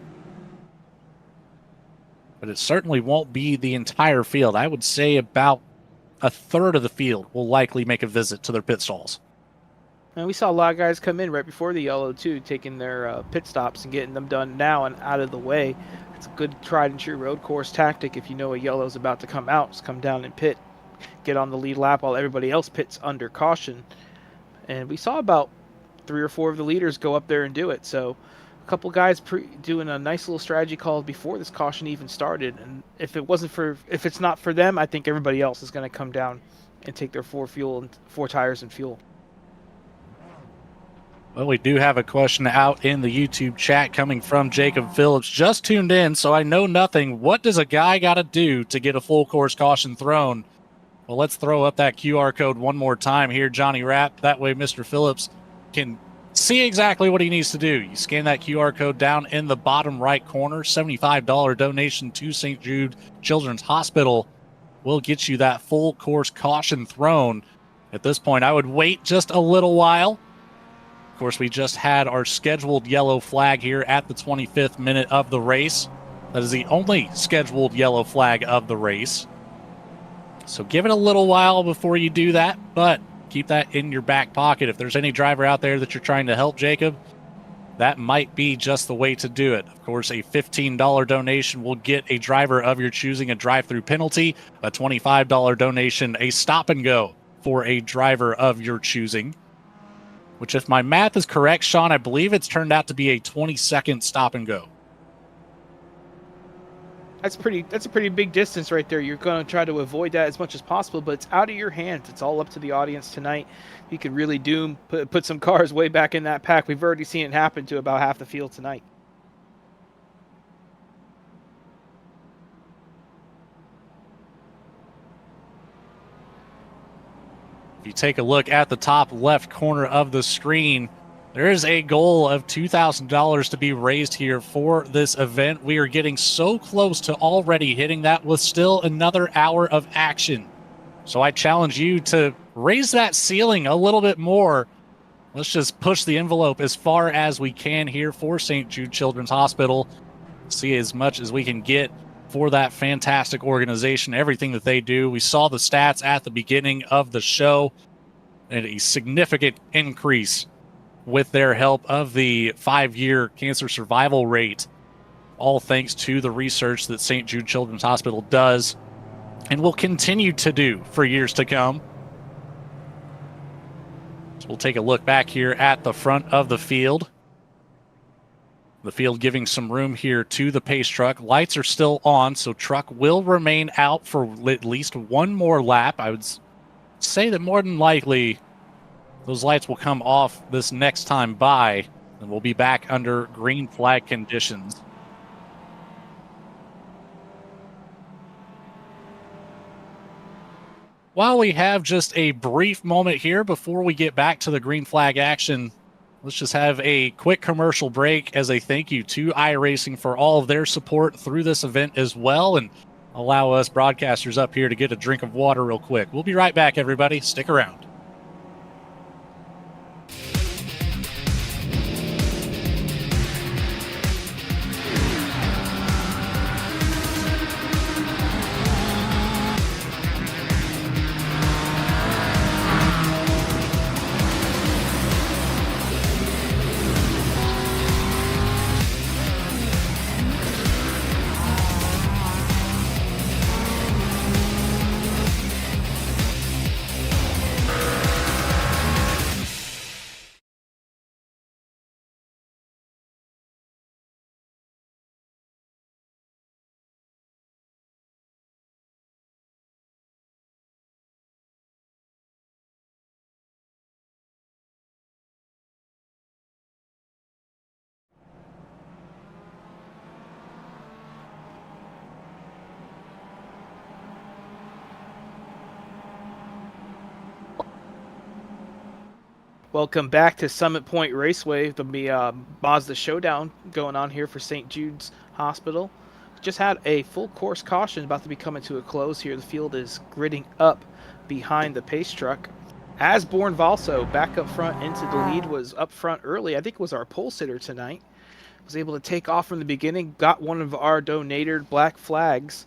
But it certainly won't be the entire field. I would say about a third of the field will likely make a visit to their pit stalls. And we saw a lot of guys come in right before the yellow, too, taking their pit stops and getting them done now and out of the way. It's a good tried-and-true road course tactic. If you know a yellow is about to come out, just come down and pit. Get on the lead lap while everybody else pits under caution. And we saw about 3 or 4 of the leaders go up there and do it. So a couple guys doing a nice little strategy call before this caution even started. And if it's not for them, I think everybody else is going to come down and take their 4 tires and fuel. Well, we do have a question out in the YouTube chat coming from Jacob Phillips. Just tuned in, so I know nothing. What does a guy got to do to get a full course caution thrown? Well, let's throw up that QR code one more time here, Johnny Rapp. That way Mr. Phillips can see exactly what he needs to do. You scan that QR code down in the bottom right corner. $75 donation to St. Jude Children's Hospital will get you that full course caution thrown. At this point, I would wait just a little while. Of course, we just had our scheduled yellow flag here at the 25th minute of the race. That is the only scheduled yellow flag of the race. So give it a little while before you do that, but keep that in your back pocket. If there's any driver out there that you're trying to help, Jacob, that might be just the way to do it. Of course, a $15 donation will get a driver of your choosing a drive-through penalty, a $25 donation, a stop and go for a driver of your choosing, which, if my math is correct, Sean, I believe it's turned out to be a 20-second stop and go. That's a pretty big distance right there. You're going to try to avoid that as much as possible, but it's out of your hands. It's all up to the audience tonight. You could really put some cars way back in that pack. We've already seen it happen to about half the field tonight. If you take a look at the top left corner of the screen, There is a goal of $2,000 to be raised here for this event. We are getting so close to already hitting that with still another hour of action. So I challenge you to raise that ceiling a little bit more. Let's just push the envelope as far as we can here for St. Jude Children's Hospital. See as much as we can get for that fantastic organization, everything that they do. We saw the stats at the beginning of the show, and a significant increase with their help of the 5-year cancer survival rate, all thanks to the research that St. Jude Children's Hospital does and will continue to do for years to come. So we'll take a look back here at the front of the field. The field giving some room here to the pace truck. Lights are still on, so truck will remain out for at least one more lap. I would say that more than likely those lights will come off this next time by, and we'll be back under green flag conditions. While we have just a brief moment here before we get back to the green flag action, let's just have a quick commercial break as a thank you to iRacing for all of their support through this event as well, and allow us broadcasters up here to get a drink of water real quick. We'll be right back, everybody. Stick around. Welcome back to Summit Point Raceway, the Mazda Showdown going on here for St. Jude's Hospital. Just had a full course caution about to be coming to a close here. The field is gridding up behind the pace truck. Asborn Valso back up front into the lead, was up front early. I think it was our pole sitter tonight. Was able to take off from the beginning, got one of our donated black flags.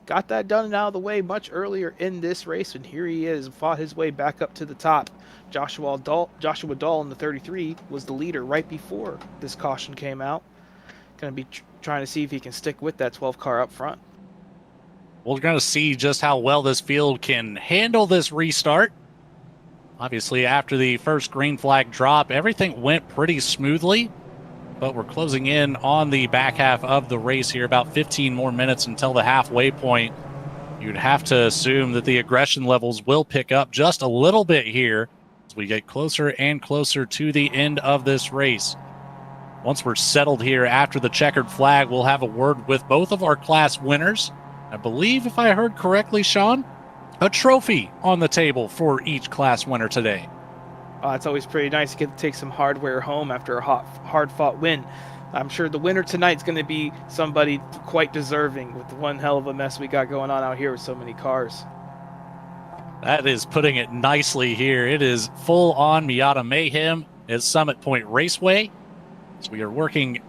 Got that done and out of the way much earlier in this race, and here he is, fought his way back up to the top. Joshua Dahl in the 33 was the leader right before this caution came out. Going to be trying to see if he can stick with that 12 car up front. We're going to see just how well this field can handle this restart. Obviously, after the first green flag drop, everything went pretty smoothly, but we're closing in on the back half of the race here, about 15 more minutes until the halfway point. You'd have to assume that the aggression levels will pick up just a little bit here as we get closer and closer to the end of this race. Once we're settled here after the checkered flag, we'll have a word with both of our class winners. I believe, if I heard correctly, Sean, a trophy on the table for each class winner today. It's always pretty nice to get to take some hardware home after a hard-fought win. I'm sure the winner tonight's going to be somebody quite deserving with the one hell of a mess we got going on out here with so many cars. That is putting it nicely here. It is full-on Miata Mayhem at Summit Point Raceway. So we are working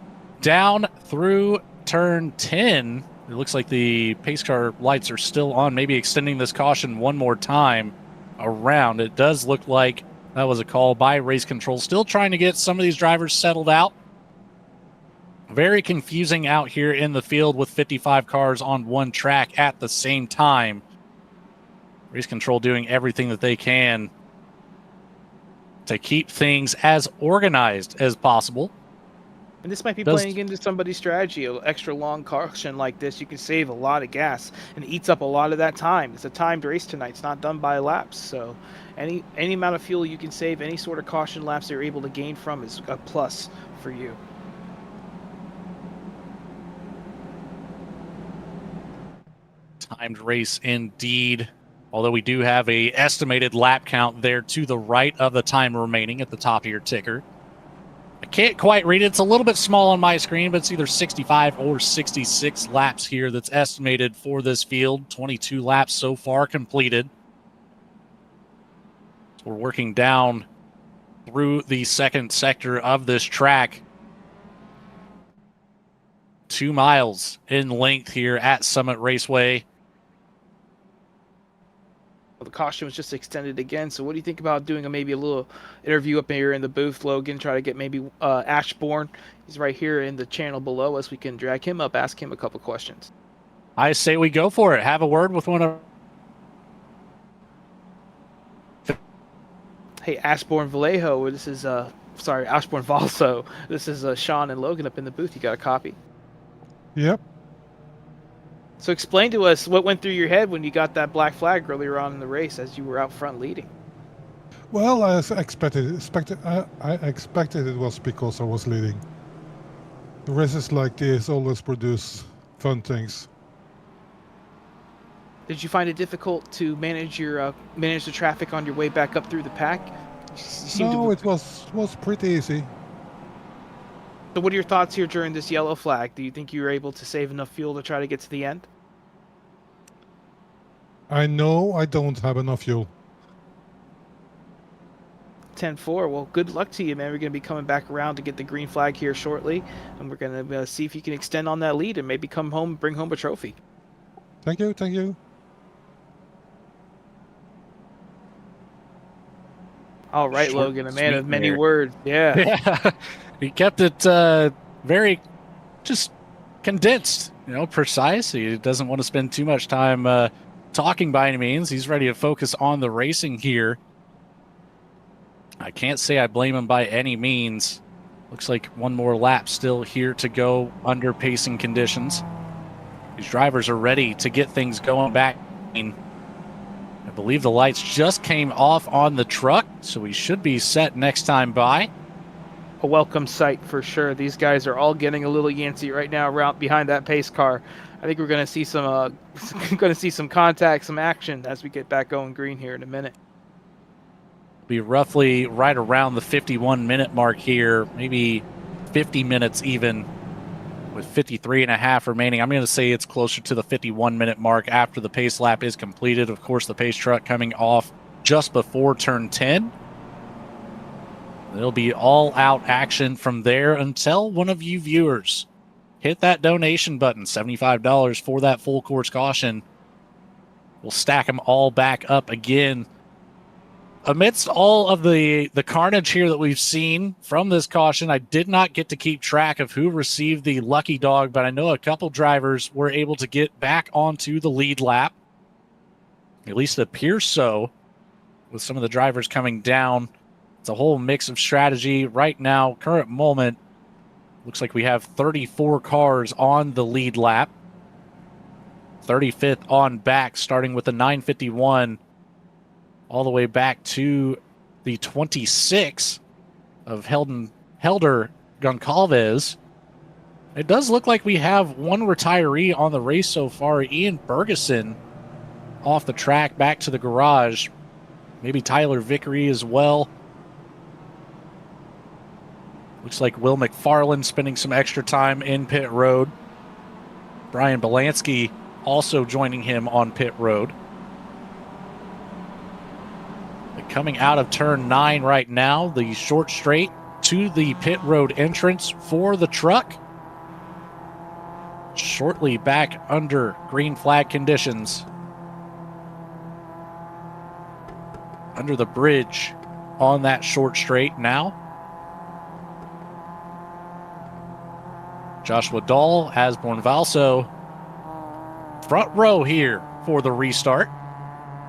down through turn 10. It looks like the pace car lights are still on, maybe extending this caution one more time around. It does look like that was a call by race control. Still trying to get some of these drivers settled out. Very confusing out here in the field with 55 cars on one track at the same time. Race control doing everything that they can to keep things as organized as possible. And this might be playing into somebody's strategy. An extra long caution like this, you can save a lot of gas and eats up a lot of that time. It's a timed race tonight. It's not done by laps. So any amount of fuel you can save, any sort of caution laps you're able to gain from is a plus for you. Timed race indeed. Although we do have a estimated lap count there to the right of the time remaining at the top of your ticker. can't quite read it. It's a little bit small on my screen, but it's either 65 or 66 laps here that's estimated for this field. 22 laps so far completed. So we're working down through the second sector of this track. 2 miles in length here at Summit Raceway. Well, the caution was just extended again. So what do you think about doing maybe a little interview up here in the booth, Logan? Try to get maybe Ashbourne. He's right here in the channel below us. We can drag him up, ask him a couple questions. I say we go for it. Have a word with one of... Hey, Ashbourne Vallejo. This is, sorry, Ashbourne Valso. This is Sean and Logan up in the booth. You got a copy? Yep. So explain to us what went through your head when you got that black flag earlier on in the race as you were out front leading. Well, I expected it was because I was leading. The races like this always produce fun things. Did you find it difficult to manage your manage the traffic on your way back up through the pack? No, it was pretty easy. So what are your thoughts here during this yellow flag? Do you think you were able to save enough fuel to try to get to the end? I know I don't have enough fuel. 10-4. Well, good luck to you, man. We're going to be coming back around to get the green flag here shortly, and we're going to see if you can extend on that lead and maybe come home, bring home a trophy. Thank you, thank you. All right, Short, Logan, a man of many there. words. Yeah. Yeah. He kept it very just condensed, precise. He doesn't want to spend too much time talking by any means. He's ready to focus on the racing here. I can't say I blame him by any means. Looks like one more lap still here to go under pacing conditions. These drivers are ready to get things going back. I believe the lights just came off on the truck, so we should be set next time by. A welcome sight for sure. These guys are all getting a little yancy right now around behind that pace car. I think we're going to see some contact, some action as we get back going green here in a minute. Be roughly right around the 51-minute mark here, maybe 50 minutes even, with 53 and a half remaining. I'm going to say it's closer to the 51-minute mark after the pace lap is completed. Of course, the pace truck coming off just before turn 10. There'll be all-out action from there until one of you viewers hit that donation button, $75 for that full course caution. We'll stack them all back up again. Amidst all of the carnage here that we've seen from this caution, I did not get to keep track of who received the lucky dog, but I know a couple drivers were able to get back onto the lead lap. At least it appears so, with some of the drivers coming down. It's a whole mix of strategy. Right now, current moment, looks like we have 34 cars on the lead lap. 35th on back, starting with the 951, all the way back to the 26 of Helder Goncalves. It does look like we have one retiree on the race so far, Ian Bergeson, off the track, back to the garage. Maybe Tyler Vickery as well. Looks like Will McFarland spending some extra time in pit road. Brian Belansky also joining him on pit road. But coming out of turn 9 right now, the short straight to the pit road entrance for the truck. Shortly back under green flag conditions. Under the bridge on that short straight now. Joshua Dahl, Asborn Valso, front row here for the restart.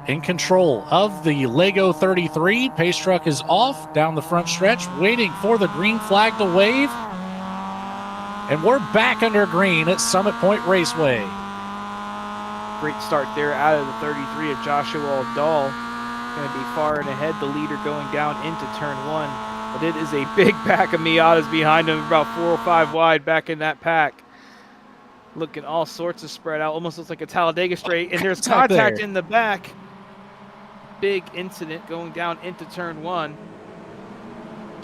In control of the Lego 33. Pace truck is off down the front stretch, waiting for the green flag to wave. And we're back under green at Summit Point Raceway. Great start there out of the 33 of Joshua Dahl. Going to be far and ahead, the leader going down into turn 1. But it is a big pack of Miatas behind him, about 4 or 5 wide back in that pack. Looking all sorts of spread out, almost looks like a Talladega straight. And there's contact in the back. Big incident going down into turn 1.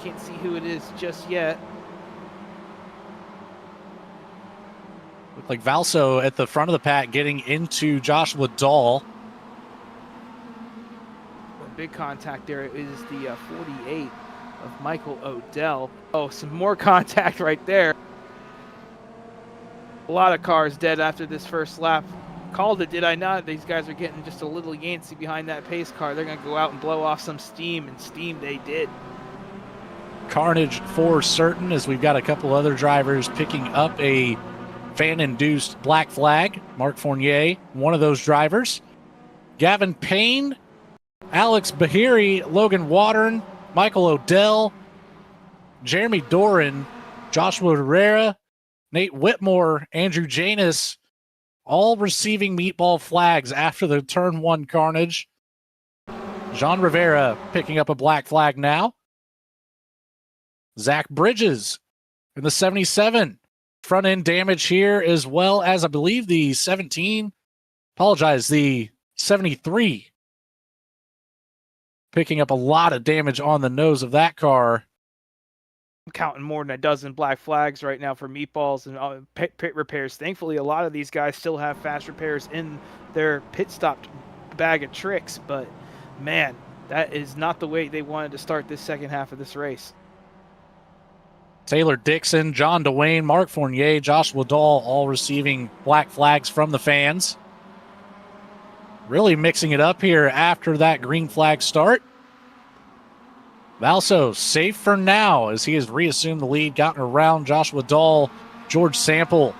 Can't see who it is just yet. Looked like Valso at the front of the pack getting into Joshua Dahl. A big contact there is the 48 of Michael Odell. Oh, some more contact right there. A lot of cars dead after this first lap. Called it, did I not? These guys are getting just a little yancy behind that pace car. They're going to go out and blow off some steam, and steam they did. Carnage for certain, as we've got a couple other drivers picking up a fan-induced black flag. Mark Fournier, one of those drivers. Gavin Payne, Alex Bahiri, Logan Watern, Michael Odell, Jeremy Doran, Joshua Herrera, Nate Whitmore, Andrew Janus, all receiving meatball flags after the turn 1 carnage. Jean Rivera picking up a black flag now. Zach Bridges in the 77. Front end damage here, as well as I believe the 17. Apologize, the 73. Picking up a lot of damage on the nose of that car. I'm counting more than a dozen black flags right now for meatballs and pit repairs. Thankfully, a lot of these guys still have fast repairs in their pit stop bag of tricks, but man, that is not the way they wanted to start this second half of this race. Taylor Dixon, John DeWayne, Mark Fournier, Joshua Dahl, all receiving black flags from the fans. Really mixing it up here after that green flag start. Valso safe for now as he has reassumed the lead, gotten around Joshua Dahl. George Sample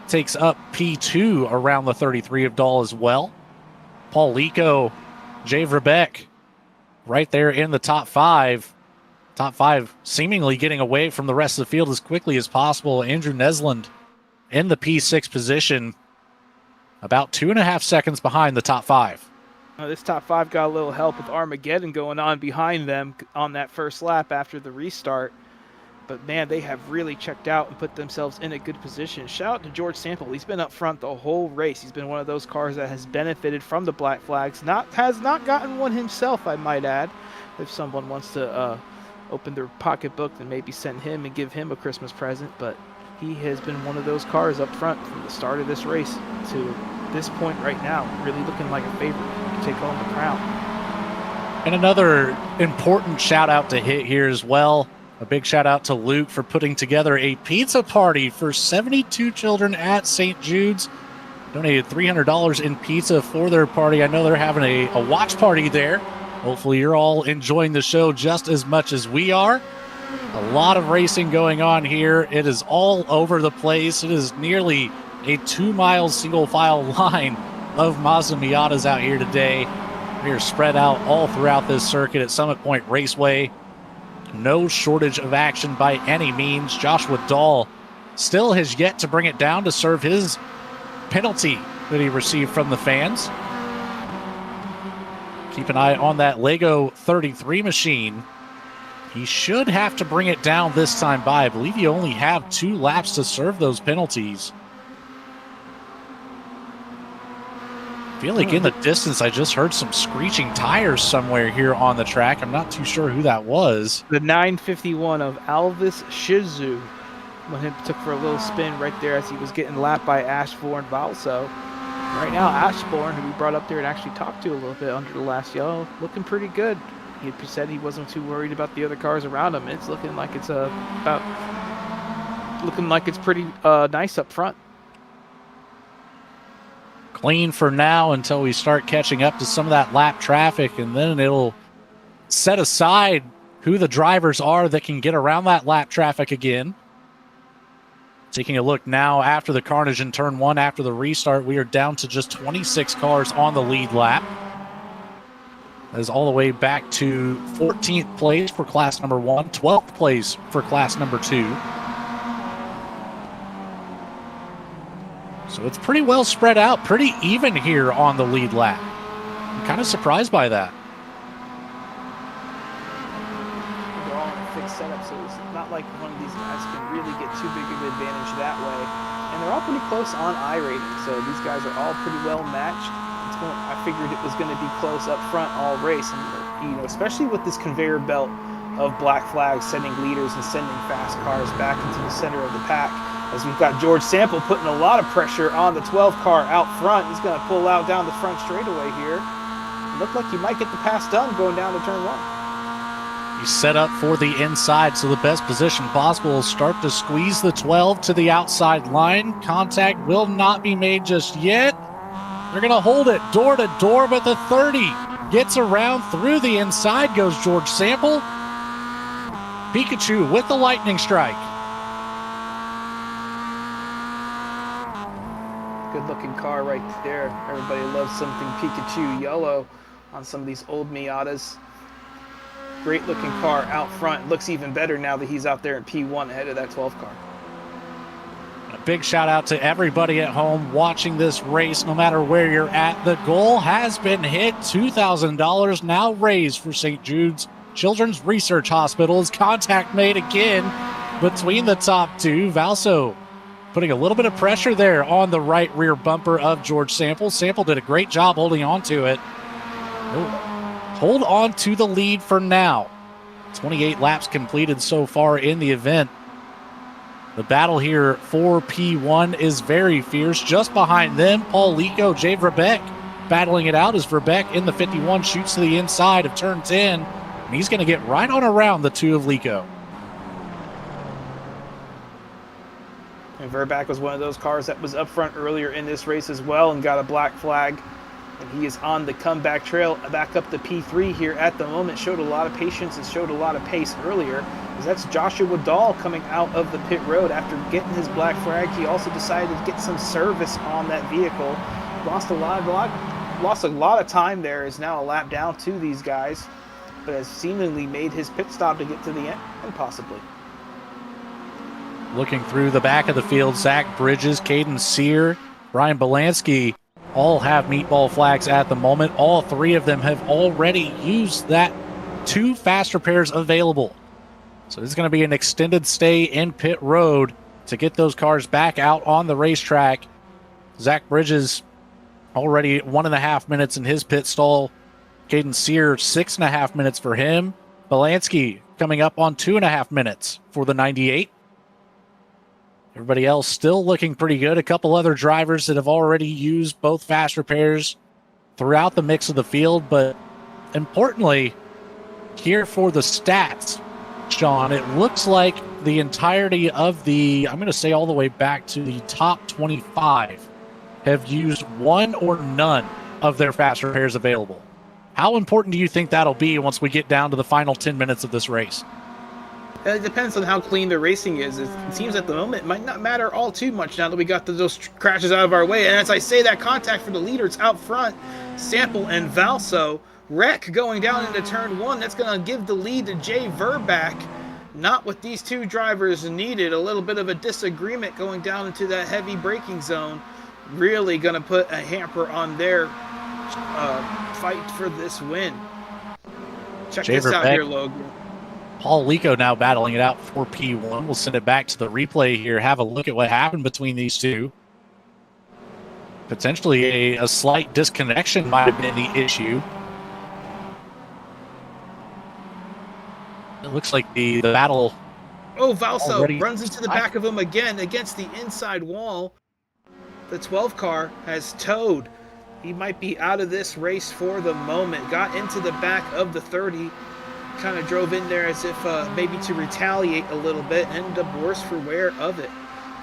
takes up P2 around the 33 of Dahl as well. Paul Lico, Jay Verbeck right there in the top 5. Top 5 seemingly getting away from the rest of the field as quickly as possible. Andrew Nesland in the P6 position, about 2.5 seconds behind the top 5. This top 5 got a little help with Armageddon going on behind them on that first lap after the restart. But man, they have really checked out and put themselves in a good position. Shout out to George Sample. He's been up front the whole race. He's been one of those cars that has benefited from the black flags. Has not gotten one himself, I might add. If someone wants to open their pocketbook, then maybe send him and give him a Christmas present. But he has been one of those cars up front from the start of this race to this point right now, really looking like a favorite to take home the crown. And another important shout out to hit here as well. A big shout out to Luke for putting together a pizza party for 72 children at St. Jude's. Donated $300 in pizza for their party. I know they're having a watch party there. Hopefully you're all enjoying the show just as much as we are. A lot of racing going on here. It is all over the place. It is nearly a 2-mile single file line of Mazda Miatas out here today. We are spread out all throughout this circuit at Summit Point Raceway. No shortage of action by any means. Joshua Dahl still has yet to bring it down to serve his penalty that he received from the fans. Keep an eye on that Lego 33 machine. He should have to bring it down this time by. I believe you only have 2 laps to serve those penalties. I feel like in the distance, I just heard some screeching tires somewhere here on the track. I'm not too sure who that was. The 951 of Alvis Shizu when he took for a little spin right there as he was getting lapped by Ashbourne Valso. Right now, Ashbourne, who we brought up there and actually talked to a little bit under the last yellow, looking pretty good. He said he wasn't too worried about the other cars around him. It's looking like it's pretty nice up front. Clean for now until we start catching up to some of that lap traffic, and then it'll set aside who the drivers are that can get around that lap traffic again. Taking a look now after the carnage in turn 1, after the restart, we are down to just 26 cars on the lead lap. That is all the way back to 14th place for class number 1, 12th place for class number 2. So it's pretty well spread out, pretty even here on the lead lap. I'm kind of surprised by that. They're all in a fixed setup, so it's not like one of these guys can really get too big of an advantage that way. And they're all pretty close on iRating, so these guys are all pretty well matched. I figured it was going to be close up front all race, and especially with this conveyor belt of black flags, sending leaders and sending fast cars back into the center of the pack. As we've got George Sample putting a lot of pressure on the 12 car out front. He's going to pull out down the front straightaway here. Look like he might get the pass done going down to turn 1. He's set up for the inside, so the best position possible will start to squeeze the 12 to the outside line. Contact will not be made just yet. They're going to hold it door to door, but the 30 gets around through the inside, goes George Sample. Pikachu with the lightning strike. Good looking car right there. Everybody loves something Pikachu yellow on some of these old Miatas. Great looking car out front. Looks even better now that he's out there in P1 ahead of that 12 car. A big shout out to everybody at home watching this race, no matter where you're at. The goal has been hit. $2,000 now raised for St. Jude's Children's Research Hospital. As contact made again between the top two. Valso putting a little bit of pressure there on the right rear bumper of George Sample. Sample did a great job holding on to it. He'll hold on to the lead for now. 28 laps completed so far in the event. The battle here for P1 is very fierce. Just behind them, Paul Lico, Jay Verbeck battling it out as Verbeck in the 51 shoots to the inside of turn 10. And he's going to get right on around the two of Lico. And Verbeck was one of those cars that was up front earlier in this race as well and got a black flag. And he is on the comeback trail back up to P3 here at the moment. Showed a lot of patience and showed a lot of pace earlier. As that's Joshua Dahl coming out of the pit road after getting his black flag. He also decided to get some service on that vehicle. Lost a lot of time there. Is now a lap down to these guys, but has seemingly made his pit stop to get to the end, possibly. Looking through the back of the field, Zach Bridges, Caden Sear, Brian Belansky all have meatball flags at the moment. All three of them have already used that 2 fast repairs available. So this is going to be an extended stay in pit road to get those cars back out on the racetrack. Zach Bridges already 1.5 minutes in his pit stall. Caden Sear, 6.5 minutes for him. Belansky coming up on 2.5 minutes for the 98. Everybody else still looking pretty good. A couple other drivers that have already used both fast repairs throughout the mix of the field. But importantly, here for the stats, Sean, it looks like the entirety of the, I'm going to say all the way back to the top 25, have used one or none of their fast repairs available. How important do you think that'll be once we get down to the final 10 minutes of this race? It depends on how clean the racing is. It seems at the moment it might not matter all too much now that we got those crashes out of our way. And as I say, that contact for the leaders out front, Sample and Valso, wreck going down into turn 1. That's going to give the lead to Jay Verbeck. Not what these two drivers needed. A little bit of a disagreement going down into that heavy braking zone. Really going to put a hamper on their fight for this win. Check Jay this out Verbeck. here, Logan. Paul Lico now battling it out for P1. We'll send it back to the replay here. Have a look at what happened between these two. Potentially a slight disconnection might have been the issue. It looks like the battle. Oh, Valso already runs into the back of him again against the inside wall. The 12 car has towed. He might be out of this race for the moment. Got into the back of the 30. Kind of drove in there as if maybe to retaliate a little bit. Ended up worse for wear of it.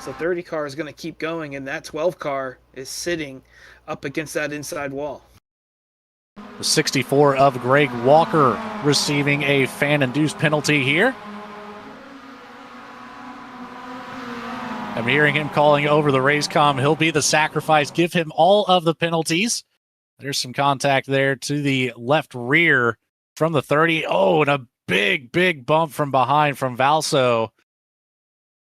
So 30 car is going to keep going, and that 12 car is sitting up against that inside wall. The 64 of Greg Walker receiving a fan-induced penalty here. I'm hearing him calling over the racecom. He'll be the sacrifice. Give him all of the penalties. There's some contact there to the left rear from the 30. Oh, and a big bump from behind from Valso.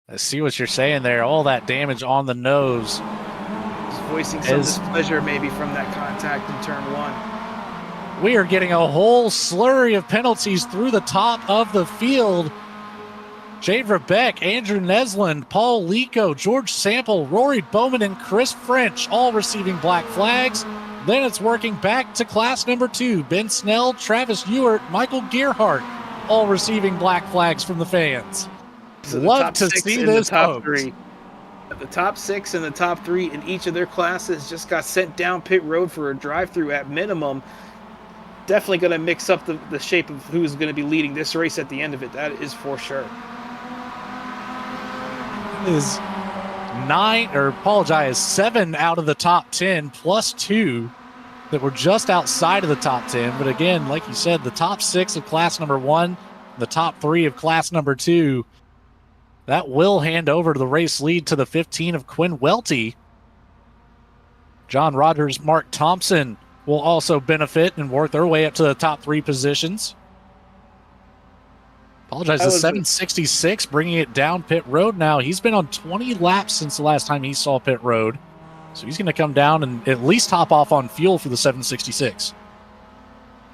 I see what you're saying there. All that damage on the nose. He's voicing some displeasure maybe from that contact in turn 1. We are getting a whole slurry of penalties through the top of the field. Jay Verbeck, Andrew Nesland, Paul Lico, George Sample, Rory Bowman, and Chris French all receiving black flags. Then it's working back to class number 2. Ben Snell, Travis Ewart, Michael Gearhart, all receiving black flags from the fans. So Love to see this, folks. The top 6 and the top 3 in each of their classes just got sent down pit road for a drive-through at minimum. Definitely going to mix up the shape of who's going to be leading this race at the end of it. That is for sure. Is 7 out of the top 10 plus 2 that were just outside of the top 10. But again, like you said, the top 6 of class number 1, the top 3 of class number 2, that will hand over the race lead to the 15 of Quinn Welty. John Rogers, Mark Thompson will also benefit and work their way up to the top 3 positions. The 766 bringing it down pit road now. He's been on 20 laps since the last time he saw pit road. So he's going to come down and at least top off on fuel for the 766.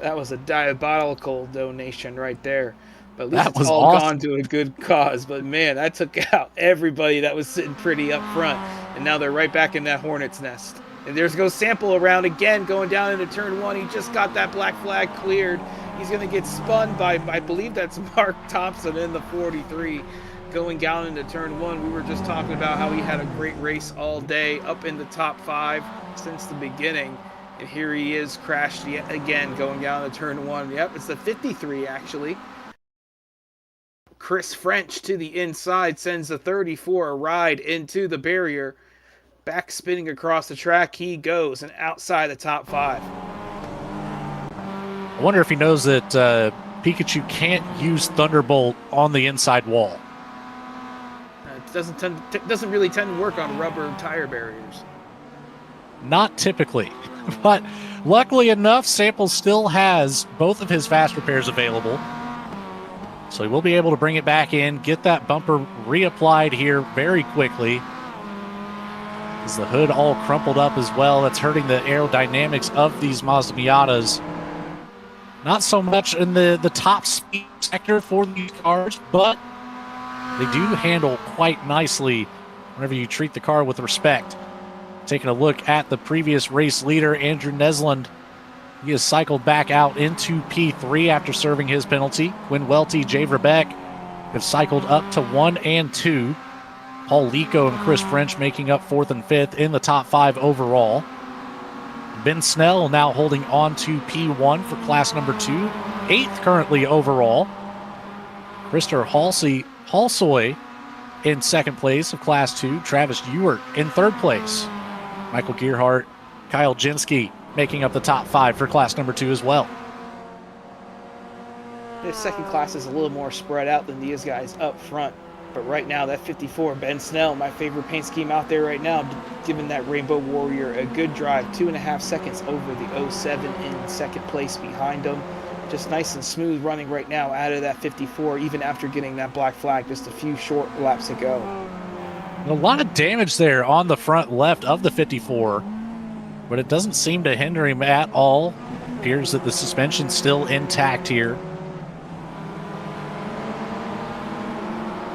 That was a diabolical donation right there. But at least that it's was all awesome. gone to a good cause. But man, that took out everybody that was sitting pretty up front. And now they're right back in that hornet's nest. And there's goes Sample around again, going down into turn 1. He just got that black flag cleared. He's going to get spun by, I believe that's Mark Thompson in the 43, going down into turn 1. We were just talking about how he had a great race all day, up in the top 5 since the beginning. And here he is, crashed yet again, going down to turn 1. Yep, it's the 53, actually. Chris French to the inside sends the 34 a ride into the barrier. Back spinning across the track he goes, and outside the top 5. I wonder if he knows that Pikachu can't use Thunderbolt on the inside wall. It doesn't really tend to work on rubber tire barriers. Not typically, but luckily enough, Sample still has both of his fast repairs available. So he will be able to bring it back in, get that bumper reapplied here very quickly. Is the hood all crumpled up as well? That's hurting the aerodynamics of these Mazda Miatas. Not so much in the top speed sector for these cars, but they do handle quite nicely whenever you treat the car with respect. Taking a look at the previous race leader, Andrew Nesland. He has cycled back out into P3 after serving his penalty. Quinn Welty, Jay Verbeck have cycled up to 1 and 2. Paul Lico and Chris French making up 4th and 5th in the top 5 overall. Ben Snell now holding on to P1 for class number 2. 8th currently overall. Krister Halsoy in 2nd place of class 2. Travis Ewart in 3rd place. Michael Gearhart, Kyle Jinsky making up the top 5 for class number 2 as well. This second class is a little more spread out than these guys up front. But right now, that 54, Ben Snell, my favorite paint scheme out there right now, giving that Rainbow Warrior a good drive, 2.5 seconds over the 07 in 2nd place behind him. Just nice and smooth running right now out of that 54, even after getting that black flag just a few short laps ago. A lot of damage there on the front left of the 54, but it doesn't seem to hinder him at all. Appears that the suspension's still intact here.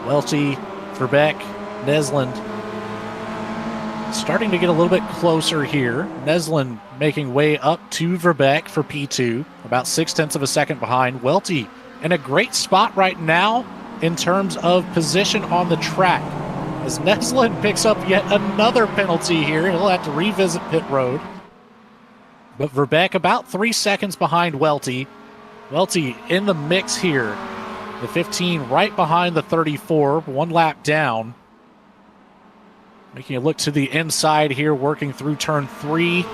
Welty, Verbeck, Nesland starting to get a little bit closer here. Nesland making way up to Verbeck for P2, about 0.6 of a second behind. Welty in a great spot right now in terms of position on the track. As Nesland picks up yet another penalty here, he'll have to revisit pit road. But Verbeck about 3 seconds behind Welty. Welty in the mix here. The 15 right behind the 34, 1 lap down. Making a look to the inside here, working through turn 3.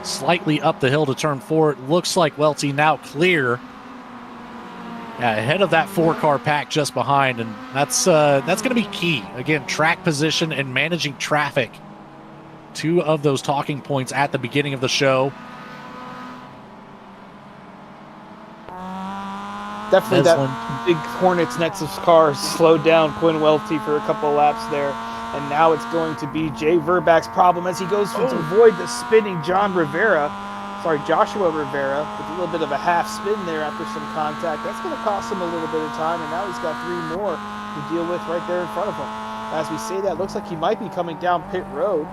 Slightly up the hill to turn 4. It looks like Welty now clear. Ahead of that 4-car pack just behind, and that's going to be key. Again, track position and managing traffic. 2 of those talking points at the beginning of the show. Definitely Nesland. That big Hornets nets of cars slowed down Quinn Welty for a couple laps there. And now it's going to be Jay Verbeck's problem as he goes to avoid the spinning Joshua Rivera with a little bit of a half spin there after some contact. That's going to cost him a little bit of time, and now he's got 3 more to deal with right there in front of him. As we say that, looks like he might be coming down pit road.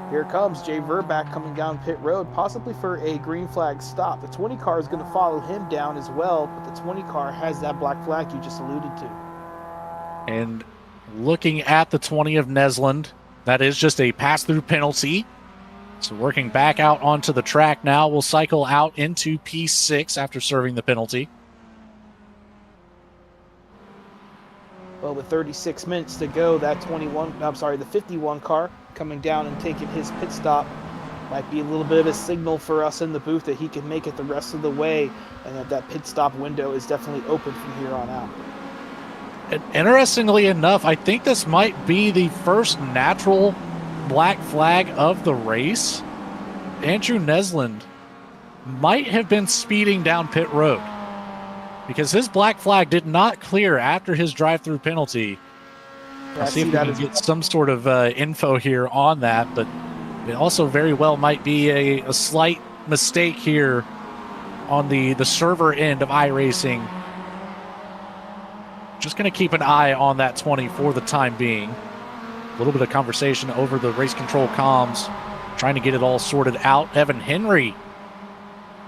Here comes Jay Verback coming down pit road, possibly for a green flag stop. The 20 car is going to follow him down as well, but the 20 car has that black flag you just alluded to. And looking at the 20 of Nesland, that is just a pass-through penalty. So working back out onto the track now, we'll cycle out into P6 after serving the penalty. Well, with 36 minutes to go, that the 51 car coming down and taking his pit stop might be a little bit of a signal for us in the booth that he can make it the rest of the way, and that pit stop window is definitely open from here on out. And interestingly enough, I think this might be the first natural black flag of the race. Andrew Nesland might have been speeding down pit road because his black flag did not clear after his drive-through penalty. I'll see if we can get some sort of info here on that, but it also very well might be a slight mistake here on the server end of iRacing. Just going to keep an eye on that 20 for the time being. A little bit of conversation over the race control comms, trying to get it all sorted out. Evan Henry,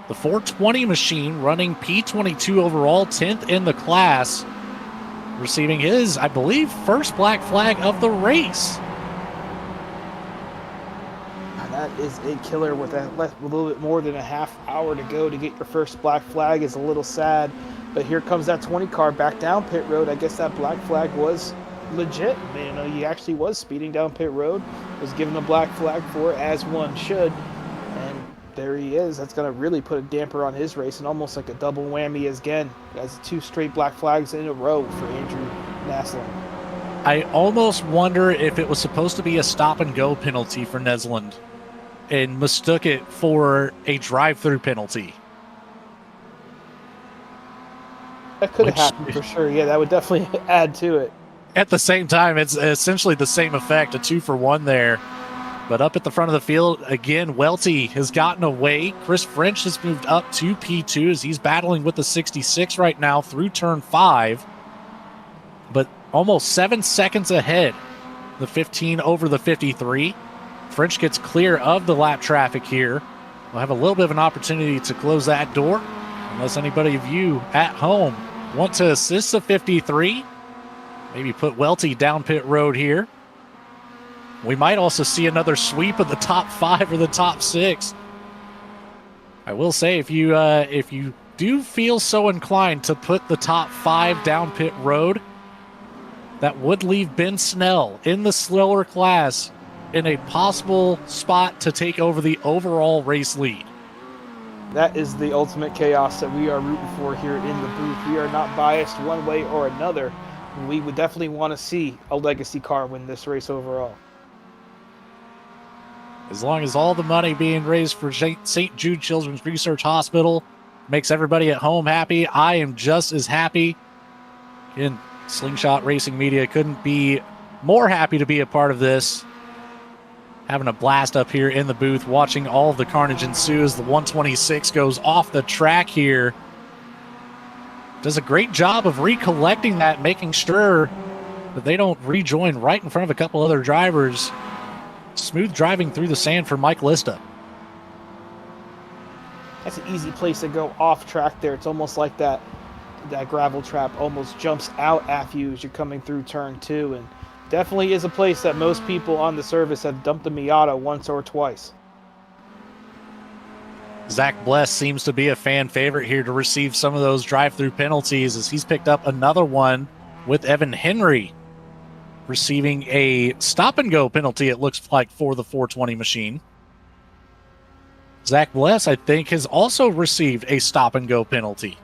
the 420 machine, running P22 overall, 10th in the class, receiving his, I believe, first black flag of the race. That is a killer with a little bit more than a half hour to go to get your first black flag is a little sad. But here comes that 20 car back down pit road. I guess that black flag was legit. You know, he actually was speeding down pit road, was given a black flag for it, as one should. And there he is. That's going to really put a damper on his race, and almost like a double whammy again. As 2 straight black flags in a row for Andrew Nesland. I almost wonder if it was supposed to be a stop-and-go penalty for Nesland and mistook it for a drive-through penalty. That could have happened for sure. Yeah, that would definitely add to it. At the same time, it's essentially the same effect, a 2-for-1 there. But up at the front of the field, again, Welty has gotten away. Chris French has moved up to P2 as he's battling with the 66 right now through turn 5. But almost 7 seconds ahead, the 15 over the 53. French gets clear of the lap traffic here. We'll have a little bit of an opportunity to close that door, unless anybody of you at home want to assist the 53. Maybe put Welty down pit road here. We might also see another sweep of the top 5 or the top 6. I will say, if you do feel so inclined to put the top 5 down pit road, that would leave Ben Snell in the slower class in a possible spot to take over the overall race lead. That is the ultimate chaos that we are rooting for here in the booth. We are not biased one way or another. We would definitely want to see a legacy car win this race overall. As long as all the money being raised for St. Jude Children's Research Hospital makes everybody at home happy, I am just as happy. And Slingshot Racing Media couldn't be more happy to be a part of this. Having a blast up here in the booth, watching all of the carnage ensue as the 126 goes off the track here. Does a great job of recollecting that, making sure that they don't rejoin right in front of a couple other drivers. Smooth driving through the sand for Mike Lista. That's an easy place to go off track there. It's almost like that gravel trap almost jumps out at you as you're coming through turn 2, and definitely is a place that most people on the service have dumped a Miata once or twice. Zach Bless seems to be a fan favorite here to receive some of those drive-through penalties, as he's picked up another one with Evan Henry receiving a stop-and-go penalty, it looks like, for the 420 machine. Zach Bless, I think, has also received a stop-and-go penalty.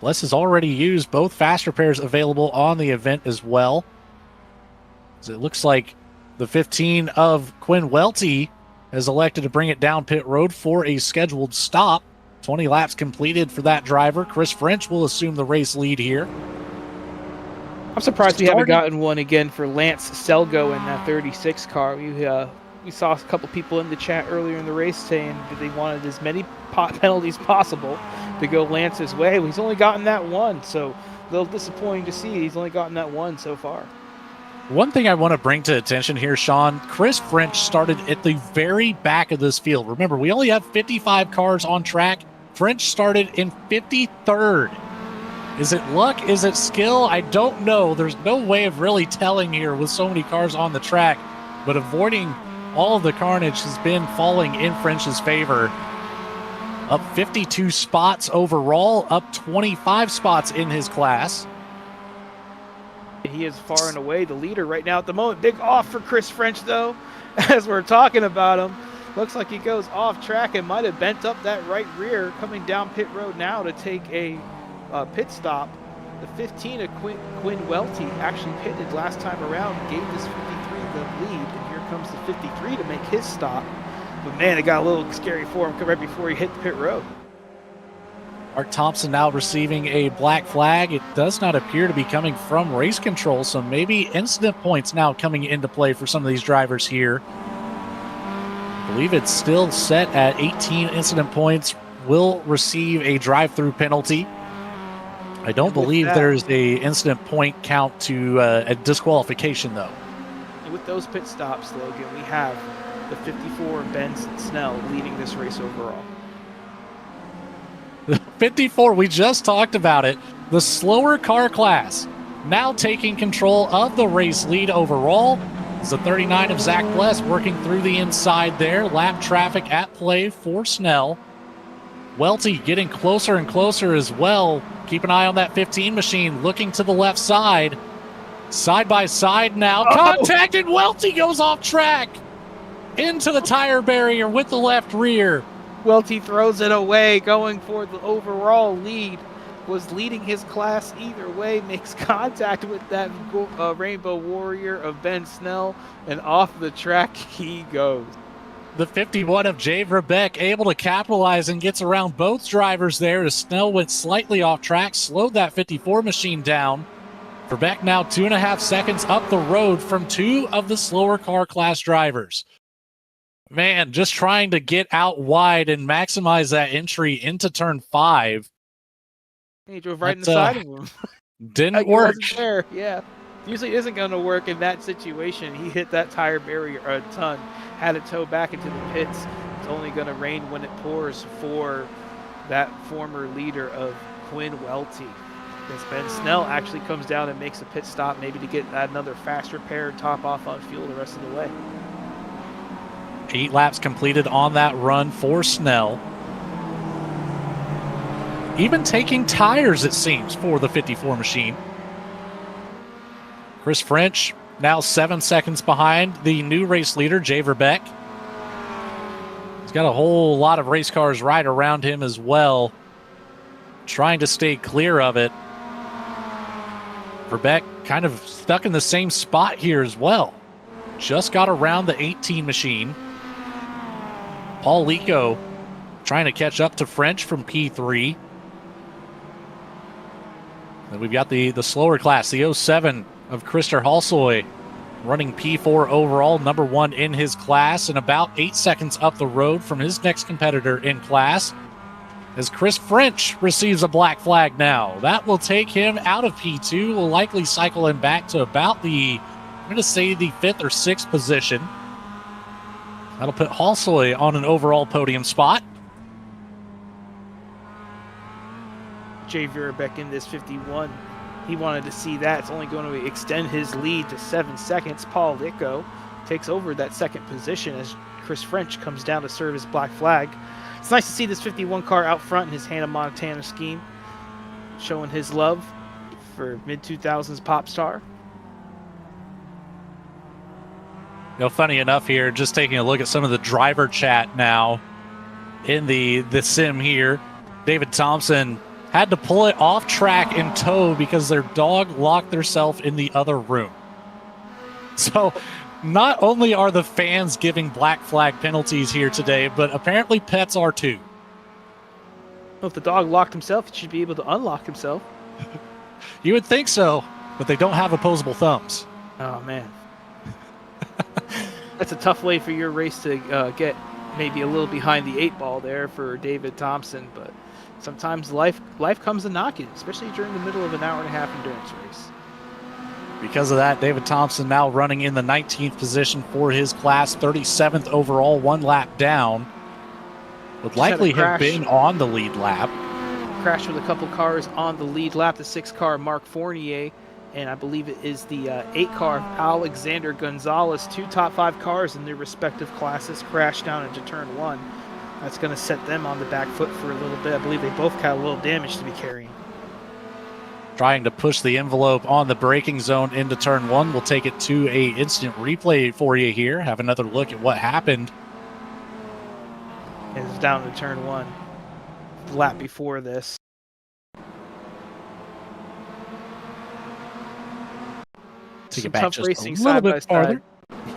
Bless has already used both fast repairs available on the event as well. So it looks like the 15 of Quinn Welty has elected to bring it down pit road for a scheduled stop. 20 laps completed for that driver. Chris French will assume the race lead here. I'm surprised we haven't gotten one again for Lance Selgo in that 36 car. We saw a couple people in the chat earlier in the race saying that they wanted as many penalties possible to go Lance's way. He's only gotten that one, so a little disappointing to see. He's only gotten that one so far. One thing I want to bring to attention here, Sean, Chris French started at the very back of this field. Remember, we only have 55 cars on track. French started in 53rd. Is it luck? Is it skill? I don't know. There's no way of really telling here with so many cars on the track, but avoiding all of the carnage has been falling in French's favor. Up 52 spots overall, up 25 spots in his class. He is far and away the leader right now at the moment. Big off for Chris French, though, as we're talking about him. Looks like he goes off track and might have bent up that right rear coming down pit road now to take a pit stop. The 15 of Quinn Welty actually pitted last time around, gave this 53 the lead, and here comes the 53 to make his stop. But man, it got a little scary for him right before he hit the pit road. Mark Thompson now receiving a black flag. It does not appear to be coming from race control, so maybe incident points now coming into play for some of these drivers here. I believe it's still set at 18 incident points. Will receive a drive-through penalty. I don't believe there's a incident point count to a disqualification, though. And with those pit stops, Logan, we have the 54 Ben Snell leading this race overall. 54, we just talked about it. The slower car class now taking control of the race lead overall. It's the 39 of Zach Bless working through the inside there. Lap traffic at play for Snell. Welty getting closer and closer as well. Keep an eye on that 15 machine looking to the left side. Side by side now. Contact, and Welty goes off track into the tire barrier with the left rear. Welty throws it away, going for the overall lead. Was leading his class either way, makes contact with that Rainbow Warrior of Ben Snell, and off the track he goes. The 51 of Jay Verbeck able to capitalize and gets around both drivers there as Snell went slightly off track, slowed that 54 machine down. Verbeck now 2.5 seconds up the road from two of the slower car class drivers. Man, just trying to get out wide and maximize that entry into turn 5. He drove right in the side of him. Didn't work. There. Yeah. Usually it isn't going to work in that situation. He hit that tire barrier a ton, had it towed back into the pits. It's only going to rain when it pours for that former leader of Quinn Welty. As Ben Snell actually comes down and makes a pit stop, maybe to get another fast repair and top off on fuel the rest of the way. 8 laps completed on that run for Snell. Even taking tires, it seems, for the 54 machine. Chris French now 7 seconds behind the new race leader, Jay Verbeck. He's got a whole lot of race cars right around him as well, trying to stay clear of it. Verbeck kind of stuck in the same spot here as well. Just got around the 18 machine. Paul Lico trying to catch up to French from P3. Then we've got the slower class, the 07 of Krister Halsoy, running P4 overall, number 1 in his class, and about 8 seconds up the road from his next competitor in class. As Chris French receives a black flag now. That will take him out of P2, will likely cycle him back to about the, I'm going to say the 5th or 6th position. That'll put Halsoy on an overall podium spot. Jay Verbeck in this 51. He wanted to see that. It's only going to extend his lead to 7 seconds. Paul Lico takes over that second position as Chris French comes down to serve his black flag. It's nice to see this 51 car out front in his Hannah Montana scheme, showing his love for mid-2000s pop star. You know, funny enough here, just taking a look at some of the driver chat now in the sim here. David Thompson had to pull it off track in tow because their dog locked themselves in the other room. So not only are the fans giving black flag penalties here today, but apparently pets are too. Well, if the dog locked himself, he should be able to unlock himself. You would think so, but they don't have opposable thumbs. Oh, man. That's a tough way for your race to get maybe a little behind the 8 ball there for David Thompson, but sometimes life comes a knocking, especially during the middle of an hour-and-a-half endurance race. Because of that, David Thompson now running in the 19th position for his class, 37th overall, 1 lap down. Would likely have been on the lead lap. Crashed with a couple cars on the lead lap. The 6 car Mark Fournier, and I believe it is the 8 car Alexander Gonzalez. 2 top 5 cars in their respective classes crashed down into turn 1. That's going to set them on the back foot for a little bit. I believe they both got a little damage to be carrying. Trying to push the envelope on the braking zone into turn 1. We'll take it to a instant replay for you here. Have another look at what happened. It's down to turn 1. The lap before this. Take it back just racing a little bit farther.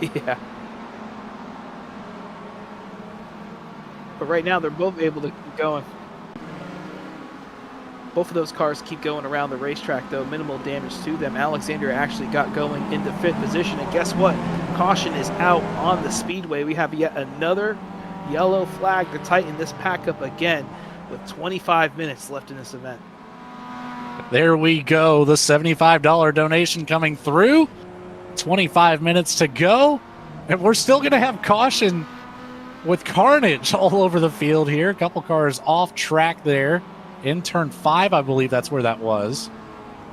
Yeah. But right now they're both able to keep going. Both of those cars keep going around the racetrack, though. Minimal damage to them. Alexander actually got going into 5th position. And guess what? Caution is out on the speedway. We have yet another yellow flag to tighten this pack up again with 25 minutes left in this event. There we go. The $75 donation coming through. 25 minutes to go. And we're still going to have caution with carnage all over the field here. A couple cars off track there. In turn 5, I believe that's where that was.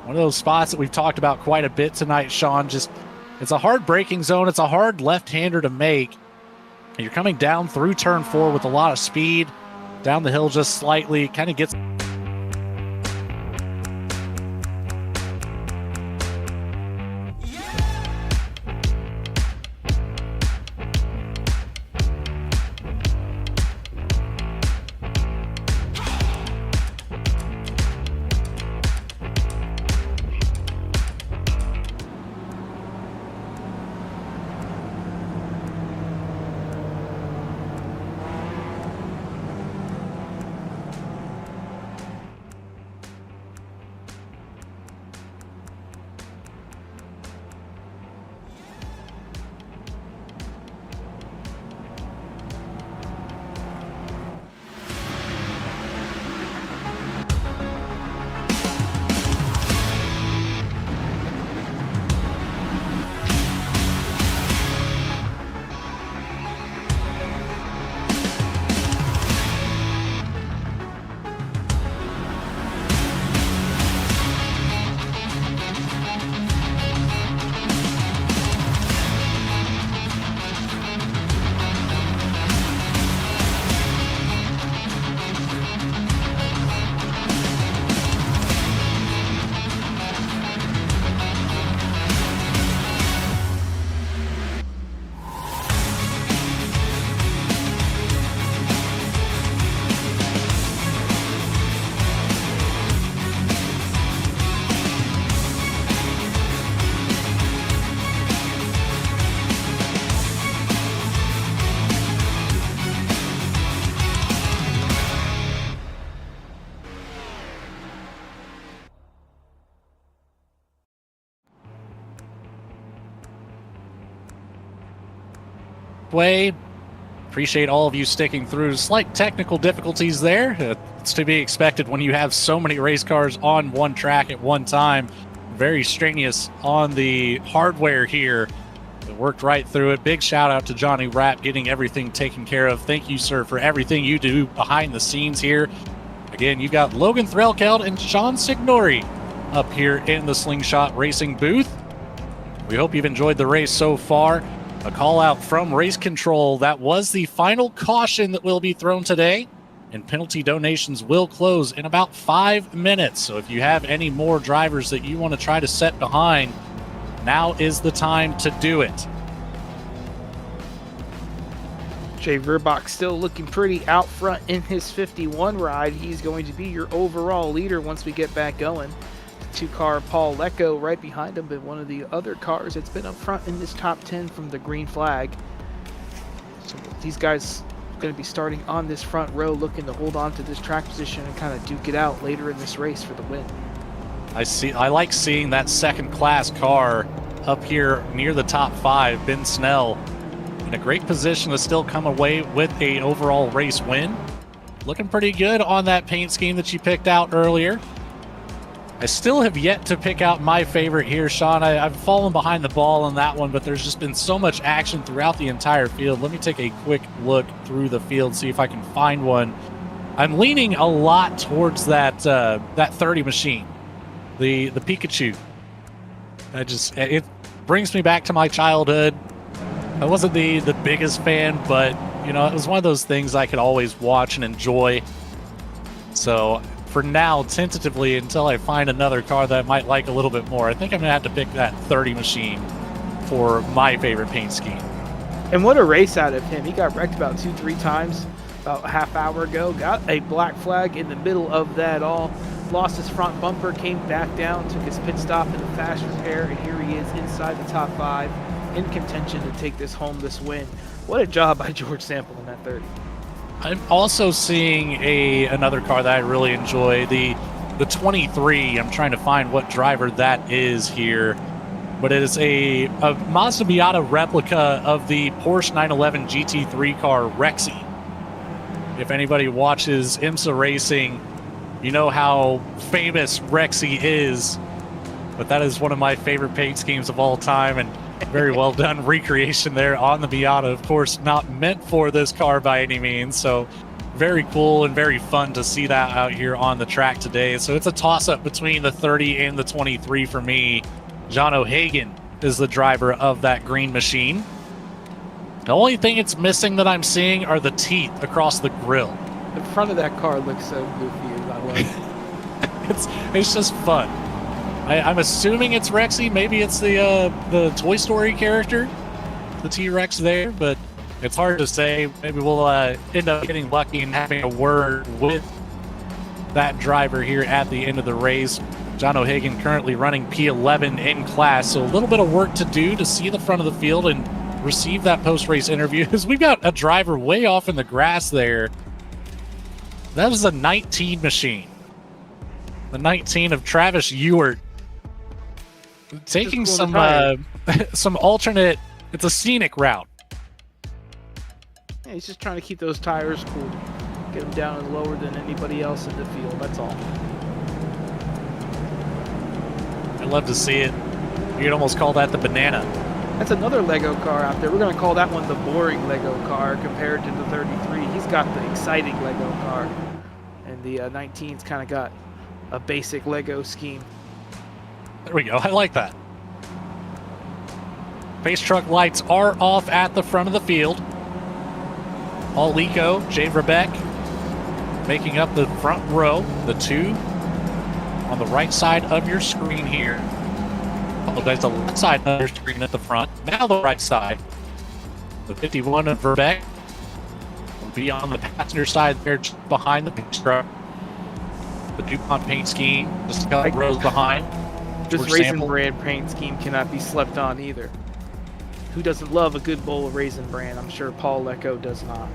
One of those spots that we've talked about quite a bit tonight, Sean. Just, it's a hard braking zone. It's a hard left-hander to make. And you're coming down through turn 4 with a lot of speed. Down the hill just slightly. Kind of gets... way. Appreciate all of you sticking through. Slight technical difficulties there. It's to be expected when you have so many race cars on one track at one time. Very strenuous on the hardware here. It worked right through it. Big shout out to Johnny Rapp getting everything taken care of. Thank you, sir, for everything you do behind the scenes here. Again, you've got Logan Threlkeld and Sean Signori up here in the Slingshot Racing booth. We hope you've enjoyed the race so far. A call out from race control. That was the final caution that will be thrown today, and penalty donations will close in about 5 minutes. So if you have any more drivers that you want to try to set behind, now is the time to do it. Jay Verbach still looking pretty out front in his 51 ride. He's going to be your overall leader once we get back going. Two-car Paul Lecco right behind him, but one of the other cars that's been up front in this top 10 from the green flag. So these guys are going to be starting on this front row, looking to hold on to this track position and kind of duke it out later in this race for the win. I like seeing that second class car up here near the top 5. Ben Snell in a great position to still come away with a overall race win. Looking pretty good on that paint scheme that you picked out earlier. I still have yet to pick out my favorite here, Sean. I've fallen behind the ball on that one, but there's just been so much action throughout the entire field. Let me take a quick look through the field, see if I can find one. I'm leaning a lot towards that 30 machine, the Pikachu. It brings me back to my childhood. I wasn't the biggest fan, but you know, it was one of those things I could always watch and enjoy. So for now, tentatively, until I find another car that I might like a little bit more, I think I'm gonna have to pick that 30 machine for my favorite paint scheme. And what a race out of him. He got wrecked about 2-3 times about a half hour ago, got a black flag in the middle of that all, lost his front bumper, came back down, took his pit stop in the fast repair, and here he is inside the top 5 in contention to take this home, this win. What a job by George Sample in that 30. I'm also seeing another car that I really enjoy, the 23. I'm trying to find what driver that is here, but it is a Mazda Miata replica of the Porsche 911 GT3 car Rexy. If anybody watches IMSA racing, you know how famous Rexy is, but that is one of my favorite paint schemes of all time, and very well done recreation there on the Miata. Of course, not meant for this car by any means, so very cool and very fun to see that out here on the track today. So it's a toss-up between the 30 and the 23 for me. John O'Hagan is the driver of that green machine. The only thing it's missing that I'm seeing are the teeth across the grille. The front of that car looks so goofy. I love it. It's just fun. I'm assuming it's Rexy. Maybe it's the Toy Story character, the T-Rex there, but it's hard to say. Maybe we'll end up getting lucky and having a word with that driver here at the end of the race. John O'Hagan currently running P11 in class, so a little bit of work to do to see the front of the field and receive that post-race interview. Because we've got a driver way off in the grass there. That is a 19 machine. The 19 of Travis Ewart. Taking some alternate, it's a scenic route. Yeah, he's just trying to keep those tires cool. Get them down and lower than anybody else in the field, that's all. I love to see it. You'd almost call that the banana. That's another Lego car out there. We're going to call that one the boring Lego car compared to the 33. He's got the exciting Lego car. And the 19's kind of got a basic Lego scheme. There we go. I like that. Pace truck lights are off at the front of the field. Paul Lico, Jay Verbeck making up the front row. The 2 on the right side of your screen here. Oh, there's the left side of your screen at the front. Now the right side. The 51 of Verbeck will be on the passenger side there, just behind the pace truck. The DuPont paint scheme just a couple rows behind. This Raisin Bran paint scheme cannot be slept on either. Who doesn't love a good bowl of Raisin Bran? I'm sure Paul Lecco does not.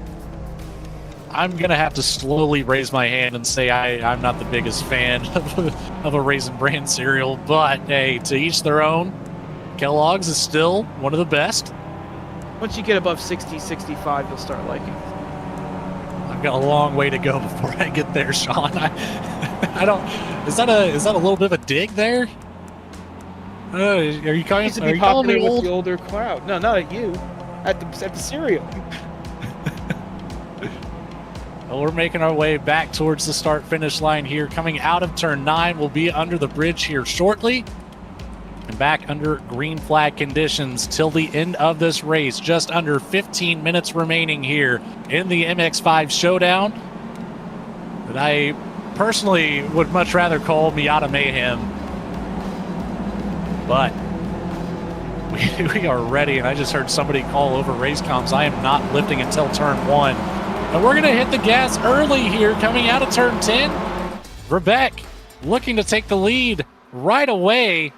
I'm going to have to slowly raise my hand and say I'm not the biggest fan of a Raisin Bran cereal, but hey, to each their own. Kellogg's is still one of the best. Once you get above 60, 65, you'll start liking it. I've got a long way to go before I get there, Sean. I don't. Is that a little bit of a dig there? Are you calling me old? With the older crowd? No, not at you. At the cereal. Well, we're making our way back towards the start-finish line here. Coming out of turn 9, we'll be under the bridge here shortly. And back under green flag conditions till the end of this race. Just under 15 minutes remaining here in the MX-5 Showdown. That I personally would much rather call Miata Mayhem. But we are ready, and I just heard somebody call over race comms. I am not lifting until turn 1. And we're going to hit the gas early here coming out of turn 10. Verbeck looking to take the lead right away.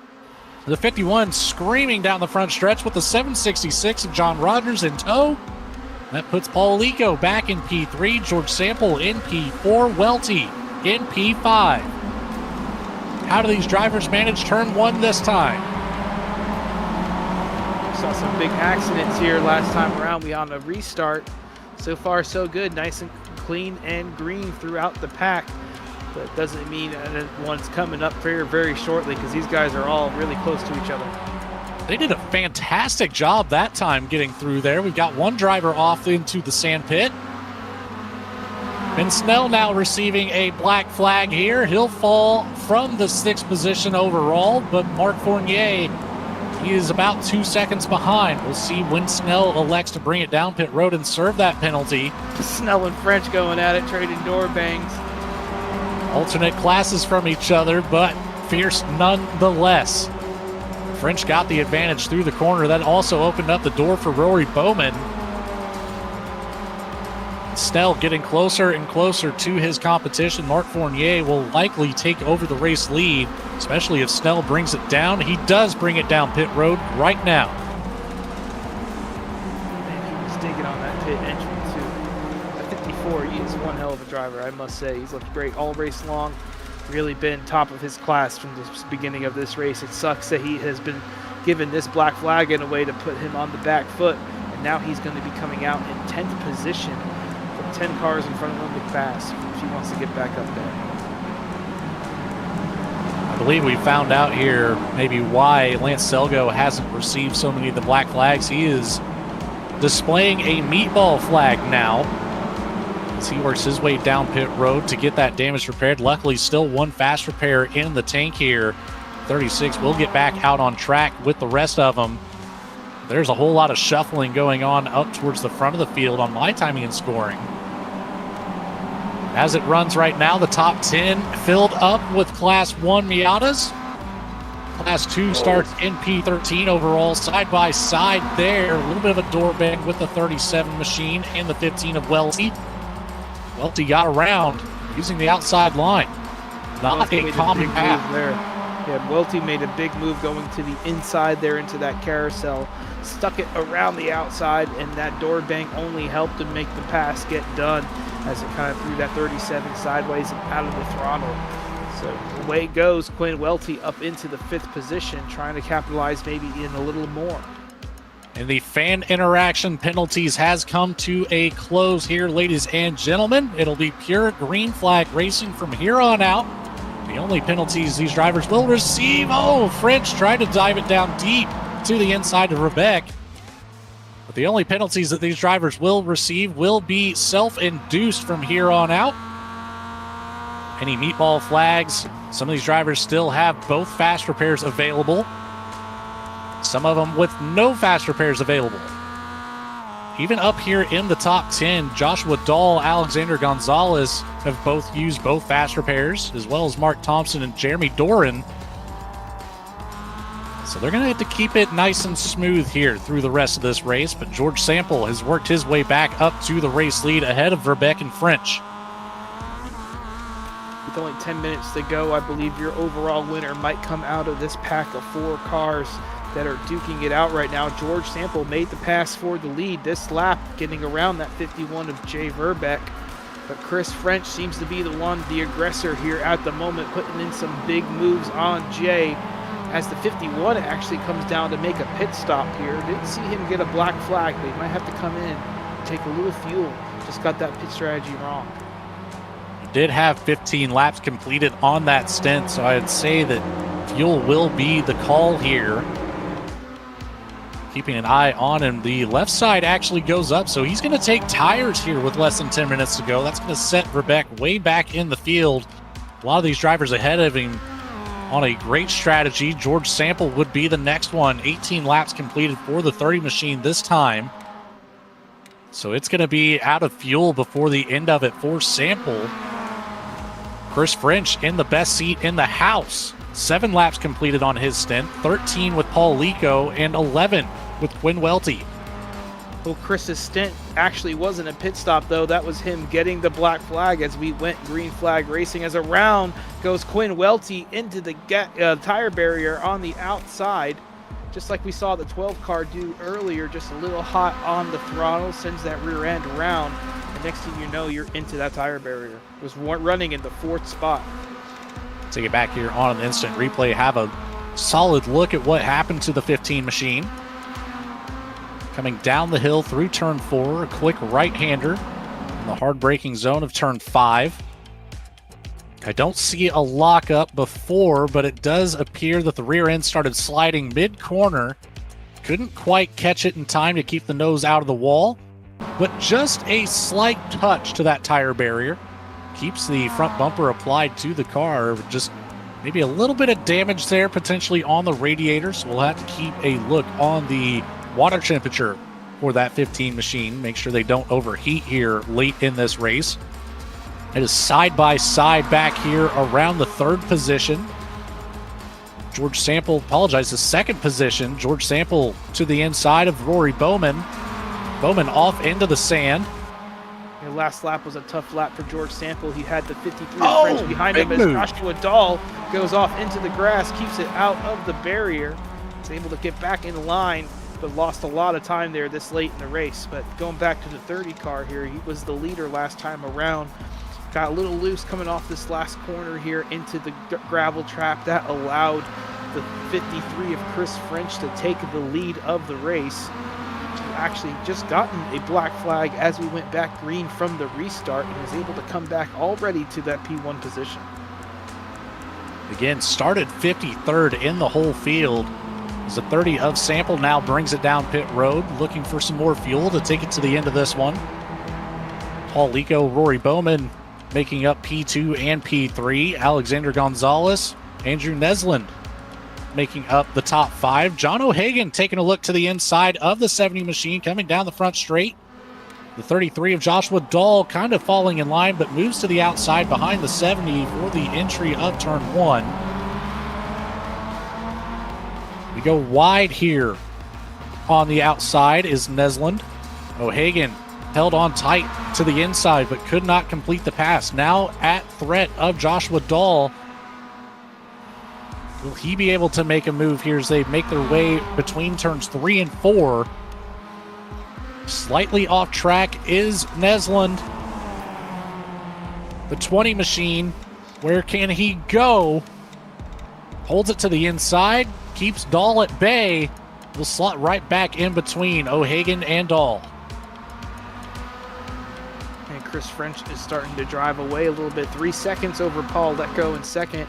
The 51 screaming down the front stretch with the 766 of John Rogers in tow. That puts Paul Lico back in P3, George Sample in P4, Welty in P5. How do these drivers manage turn 1 this time? Saw some big accidents here last time around. We on a restart. So far, so good. Nice and clean and green throughout the pack. But doesn't mean that one's coming up very, very shortly, because these guys are all really close to each other. They did a fantastic job that time getting through there. We've got one driver off into the sand pit. Ben Snell now receiving a black flag here. He'll fall from the 6th position overall, but Mark Fournier, he is about 2 seconds behind. We'll see when Snell elects to bring it down pit road and serve that penalty. Snell and French going at it, trading door bangs. Alternate classes from each other, but fierce nonetheless. French got the advantage through the corner. That also opened up the door for Rory Bowman. Snell getting closer and closer to his competition. Mark Fournier will likely take over the race lead, especially if Snell brings it down. He does bring it down pit road right now. Man, he was digging on that pit entry too. At 54, he is one hell of a driver, I must say. He's looked great all race long. Really been top of his class from the beginning of this race. It sucks that he has been given this black flag in a way to put him on the back foot, and now he's going to be coming out in 10th position. 10 cars in front of him to pass if he wants to get back up there. I believe we found out here maybe why Lance Selgo hasn't received so many of the black flags. He is displaying a meatball flag now as he works his way down pit road to get that damage repaired. Luckily, still one fast repair in the tank here. 36 will get back out on track with the rest of them. There's a whole lot of shuffling going on up towards the front of the field on my timing and scoring. As it runs right now, the top 10 filled up with Class 1 Miatas. Class 2 starts in P13 overall, side by side there. A little bit of a door bang with the 37 machine and the 15 of Welty. Welty got around using the outside line. Not a common path there. Yeah, Welty made a big move going to the inside there into that carousel. Stuck it around the outside, and that door bang only helped him make the pass get done as it kind of threw that 37 sideways and out of the throttle. So away goes Quinn Welty up into the 5th position, trying to capitalize maybe in a little more. And the fan interaction penalties has come to a close here, ladies and gentlemen. It'll be pure green flag racing from here on out. The only penalties these drivers will receive. Oh, French tried to dive it down deep to the inside of Rebecca. But the only penalties that these drivers will receive will be self-induced from here on out. Any meatball flags, some of these drivers still have both fast repairs available. Some of them with no fast repairs available. Even up here in the top 10, Joshua Dahl, Alexander Gonzalez have both used both fast repairs, as well as Mark Thompson and Jeremy Doran. So they're going to have to keep it nice and smooth here through the rest of this race, but George Sample has worked his way back up to the race lead ahead of Verbeck and French. With only 10 minutes to go, I believe your overall winner might come out of this pack of 4 cars that are duking it out right now. George Sample made the pass for the lead this lap, getting around that 51 of Jay Verbeck. But Chris French seems to be the one, the aggressor here at the moment, putting in some big moves on Jay. As the 51 actually comes down to make a pit stop here. Didn't see him get a black flag, but he might have to come in, take a little fuel. Just got that pit strategy wrong. Did have 15 laps completed on that stint, so I'd say that fuel will be the call here. Keeping an eye on him. The left side actually goes up, so he's going to take tires here with less than 10 minutes to go. That's going to set Verbeck way back in the field. A lot of these drivers ahead of him on a great strategy. George Sample would be the next one. 18 laps completed for the 30 machine this time. So it's going to be out of fuel before the end of it for Sample. Chris French in the best seat in the house. 7 laps completed on his stint, 13 with Paul Lico, and 11 with Quinn Welty. Well, Chris's stint actually wasn't a pit stop, though. That was him getting the black flag as we went green flag racing. As around goes Quinn Welty into the tire barrier on the outside. Just like we saw the 12 car do earlier, just a little hot on the throttle, sends that rear end around. And next thing you know, you're into that tire barrier. It was running in the 4th spot. Take it back here on an instant replay. Have a solid look at what happened to the 15 machine. Coming down the hill through turn 4, a quick right-hander in the hard braking zone of turn 5. I don't see a lockup before, but it does appear that the rear end started sliding mid-corner. Couldn't quite catch it in time to keep the nose out of the wall, but just a slight touch to that tire barrier keeps the front bumper applied to the car. Just maybe a little bit of damage there potentially on the radiator, so we'll have to keep a look on the water temperature for that 15 machine. Make sure they don't overheat here late in this race. It is side by side back here around the third position. George Sample, the second position. George Sample to the inside of Rory Bowman. Bowman off into the sand. The last lap was a tough lap for George Sample. He had the 53 French behind him as move. Joshua Dahl goes off into the grass, keeps it out of the barrier. He's able to get back in line, but lost a lot of time there this late in the race. But going back to the 30 car here, he was the leader last time around. Got a little loose coming off this last corner here into the gravel trap. That allowed the 53 of Chris French to take the lead of the race. He actually just gotten a black flag as we went back green from the restart and was able to come back already to that P1 position. Again, started 53rd in the whole field. As the 30 of Sample now brings it down pit road, looking for some more fuel to take it to the end of this one. Paul Lico, Rory Bowman making up P2 and P3. Alexander Gonzalez, Andrew Nesland making up the top 5. John O'Hagan taking a look to the inside of the 70 machine, coming down the front straight. The 33 of Joshua Dahl kind of falling in line, but moves to the outside behind the 70 for the entry of turn 1. We go wide here. On the outside is Nesland. O'Hagan held on tight to the inside, but could not complete the pass. Now at threat of Joshua Dahl. Will he be able to make a move here as they make their way between turns 3 and 4? Slightly off track is Nesland. The 20 machine, where can he go? Holds it to the inside, keeps Dahl at bay. Will slot right back in between O'Hagan and Dahl. And Chris French is starting to drive away a little bit. 3 seconds over Paul Letko in second.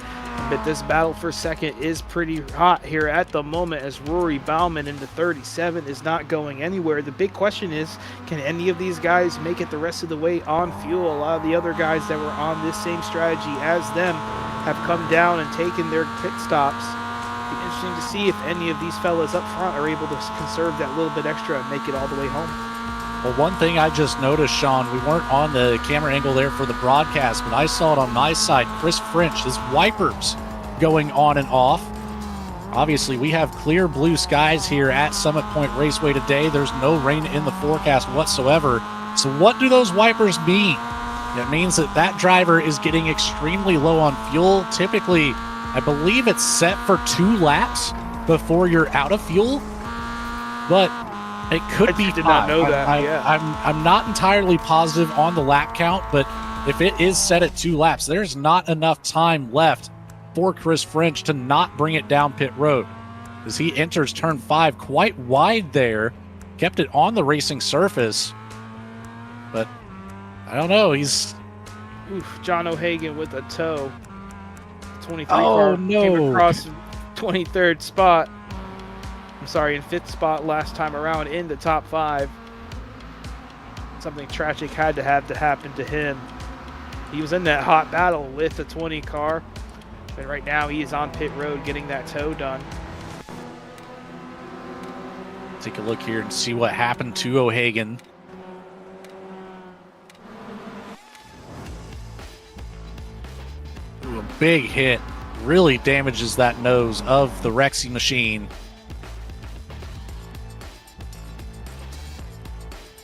But this battle for second is pretty hot here at the moment as Rory Bauman into 37 is not going anywhere. The big question is, can any of these guys make it the rest of the way on fuel? A lot of the other guys that were on this same strategy as them have come down and taken their pit stops. It'll be interesting to see if any of these fellas up front are able to conserve that little bit extra and make it all the way home. Well, one thing I just noticed, Sean, we weren't on the camera angle there for the broadcast, but I saw it on my side. Chris French, his wipers going on and off. Obviously, we have clear blue skies here at Summit Point Raceway today. There's no rain in the forecast whatsoever. So what do those wipers mean? It means that that driver is getting extremely low on fuel. Typically, I believe it's set for 2 laps before you're out of fuel, but it could be. Did not know that. I'm not entirely positive on the lap count, but if it is set at 2 laps, there's not enough time left for Chris French to not bring it down pit road. As he enters turn 5 quite wide there, kept it on the racing surface, but I don't know. He's John O'Hagan with a tow. 23 Oh, car no. came across 23rd spot. I'm sorry, in 5th spot last time around in the top 5. Something tragic had to happen to him. He was in that hot battle with the 20 car, and right now he is on pit road getting that tow done. Take a look here and see what happened to O'Hagan. Ooh, a big hit. Really damages that nose of the Rexy machine.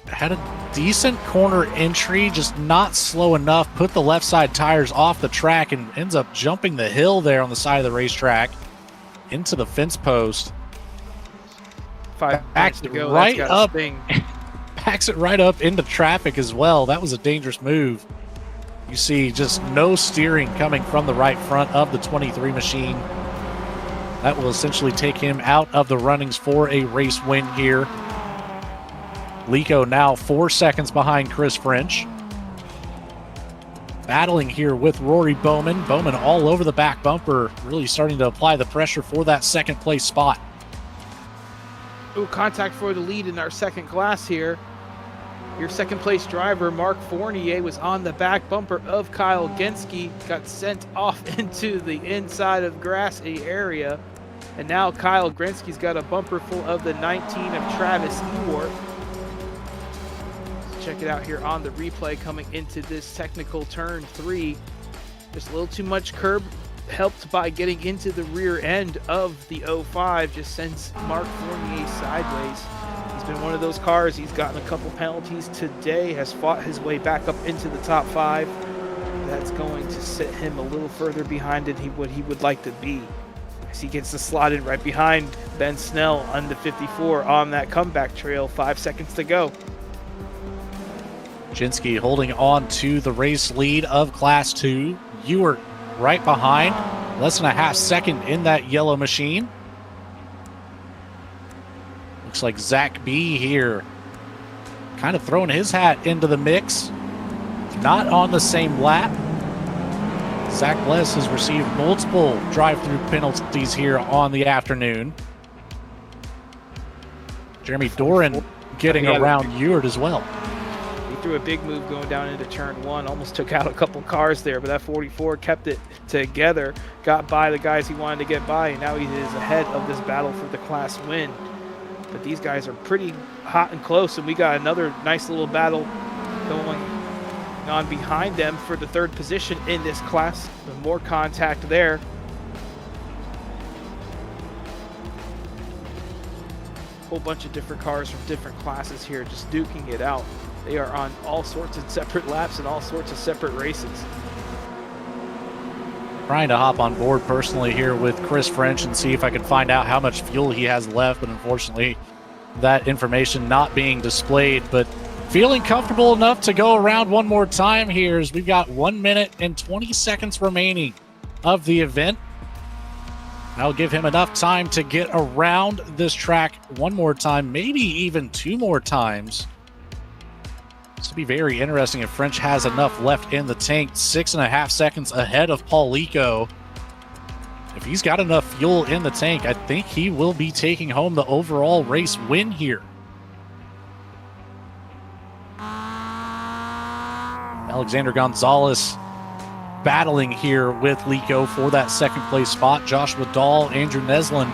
Had a decent corner entry, just not slow enough. Put the left side tires off the track and ends up jumping the hill there on the side of the racetrack into the fence post. 5 Backs minutes to it go. right That's got up. a sting. Backs it right up into traffic as well. That was a dangerous move. You see just no steering coming from the right front of the 23 machine. That will essentially take him out of the runnings for a race win here. Lico now 4 seconds behind Chris French. battling here with Rory Bowman. Bowman all over the back bumper, really starting to apply the pressure for that second place spot. Ooh, contact for the lead in our second class here. Your second place driver, Mark Fournier, was on the back bumper of Kyle Genske, got sent off into the inside of grassy area. And now Kyle Genske's got a bumper full of the 19 of Travis Ewart. Check it out here on the replay coming into this technical turn 3. Just a little too much curb, helped by getting into the rear end of the 05, just sends Mark Fournier sideways. He's been one of those cars, he's gotten a couple penalties today, has fought his way back up into the top 5. That's going to sit him a little further behind than what he would like to be, as he gets to slot in right behind Ben Snell on the 54 on that comeback trail. 5 seconds to go. Genske holding on to the race lead of Class 2. Ewart right behind, less than a half second in that yellow machine. Looks like Zach B here kind of throwing his hat into the mix. Not on the same lap. Zach Bless has received multiple drive-through penalties here on the afternoon. Jeremy Doran getting around Ewart as well. He threw a big move going down into turn 1, almost took out a couple cars there, but that 44 kept it together, got by the guys he wanted to get by, and now he is ahead of this battle for the class win. But these guys are pretty hot and close, and we got another nice little battle going on behind them for the 3rd position in this class. With more contact there. Whole bunch of different cars from different classes here just duking it out. They are on all sorts of separate laps and all sorts of separate races. Trying to hop on board personally here with Chris French and see if I can find out how much fuel he has left, but unfortunately that information not being displayed. But feeling comfortable enough to go around one more time here, as we've got 1 minute and 20 seconds remaining of the event. That'll give him enough time to get around this track one more time, maybe even 2 more times. This will be very interesting if French has enough left in the tank. 6.5 seconds ahead of Paul Lico. If he's got enough fuel in the tank, I think he will be taking home the overall race win here. Alexander Gonzalez battling here with Lico for that 2nd place spot. Joshua Dahl, Andrew Nesland,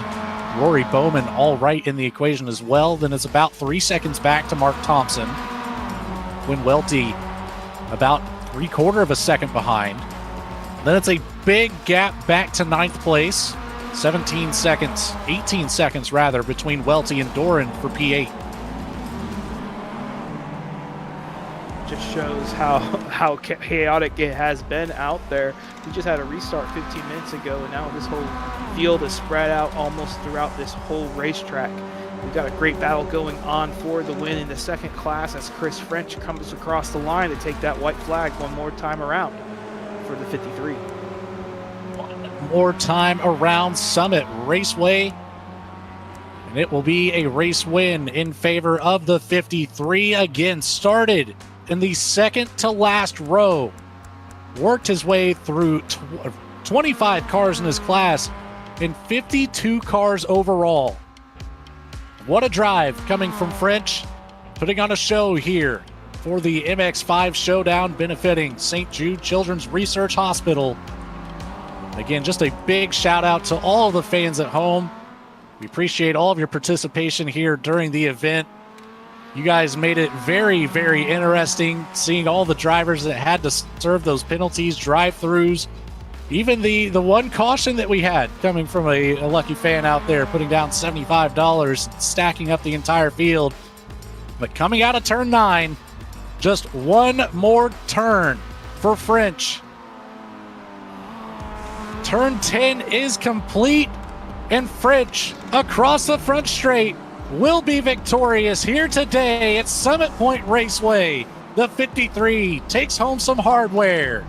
Rory Bowman all right in the equation as well. Then it's about 3 seconds back to Mark Thompson. Quinn Welty about 3/4 of a second behind. Then it's a big gap back to 9th place. 18 seconds rather, between Welty and Doran for P8. Just shows how chaotic it has been out there. We just had a restart 15 minutes ago, and now this whole field is spread out almost throughout this whole racetrack. We've got a great battle going on for the win in the 2nd class as Chris French comes across the line to take that white flag one more time around for the 53. One more time around Summit Raceway. And it will be a race win in favor of the 53. Again, started in the 2nd to last row. Worked his way through 25 cars in his class and 52 cars overall. What a drive coming from French, putting on a show here for the MX-5 Showdown, benefiting St. Jude Children's Research Hospital. Again, just a big shout out to all of the fans at home. We appreciate all of your participation here during the event. You guys made it very, very interesting, seeing all the drivers that had to serve those penalties, drive-throughs. Even the one caution that we had coming from a lucky fan out there, putting down $75, stacking up the entire field. But coming out of turn 9, just one more turn for French. Turn 10 is complete, and French across the front straight will be victorious here today at Summit Point Raceway. The 53 takes home some hardware.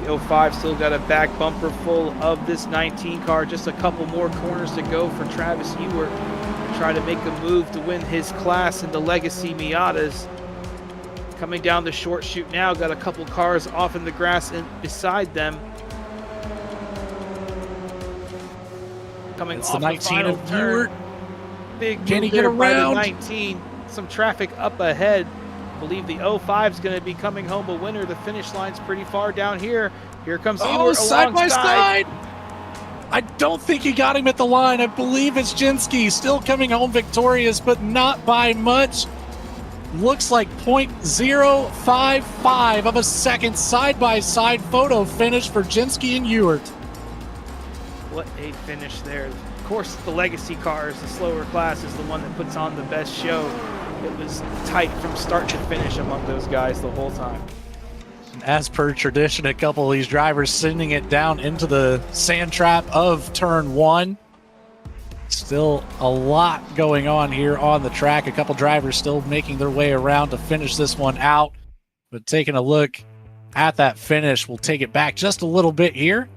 The 05 still got a back bumper full of this 19 car. Just a couple more corners to go for Travis Ewart to try to make a move to win his class in the Legacy Miatas. Coming down the short chute now, got a couple cars off in the grass and beside them. Coming It's off the 19 final of turn. Ewert. Big Can move he get there by the around? 19. Some traffic up ahead. I believe the 05 is going to be coming home a winner. The finish line's pretty far down here. Here comes Oh, Ewert side by alongside. side. I don't think he got him at the line. I believe it's Jinsky still coming home victorious, but not by much. Looks like 0.055 of a second side-by-side photo finish for Jinsky and Ewert. What a finish there. Of course, the legacy cars, the slower class, is the one that puts on the best show. It was tight from start to finish among those guys the whole time. As per tradition, a couple of these drivers sending it down into the sand trap of turn one. Still a lot going on here on the track. A couple drivers still making their way around to finish this one out. But taking a look at that finish, we'll take it back just a little bit here.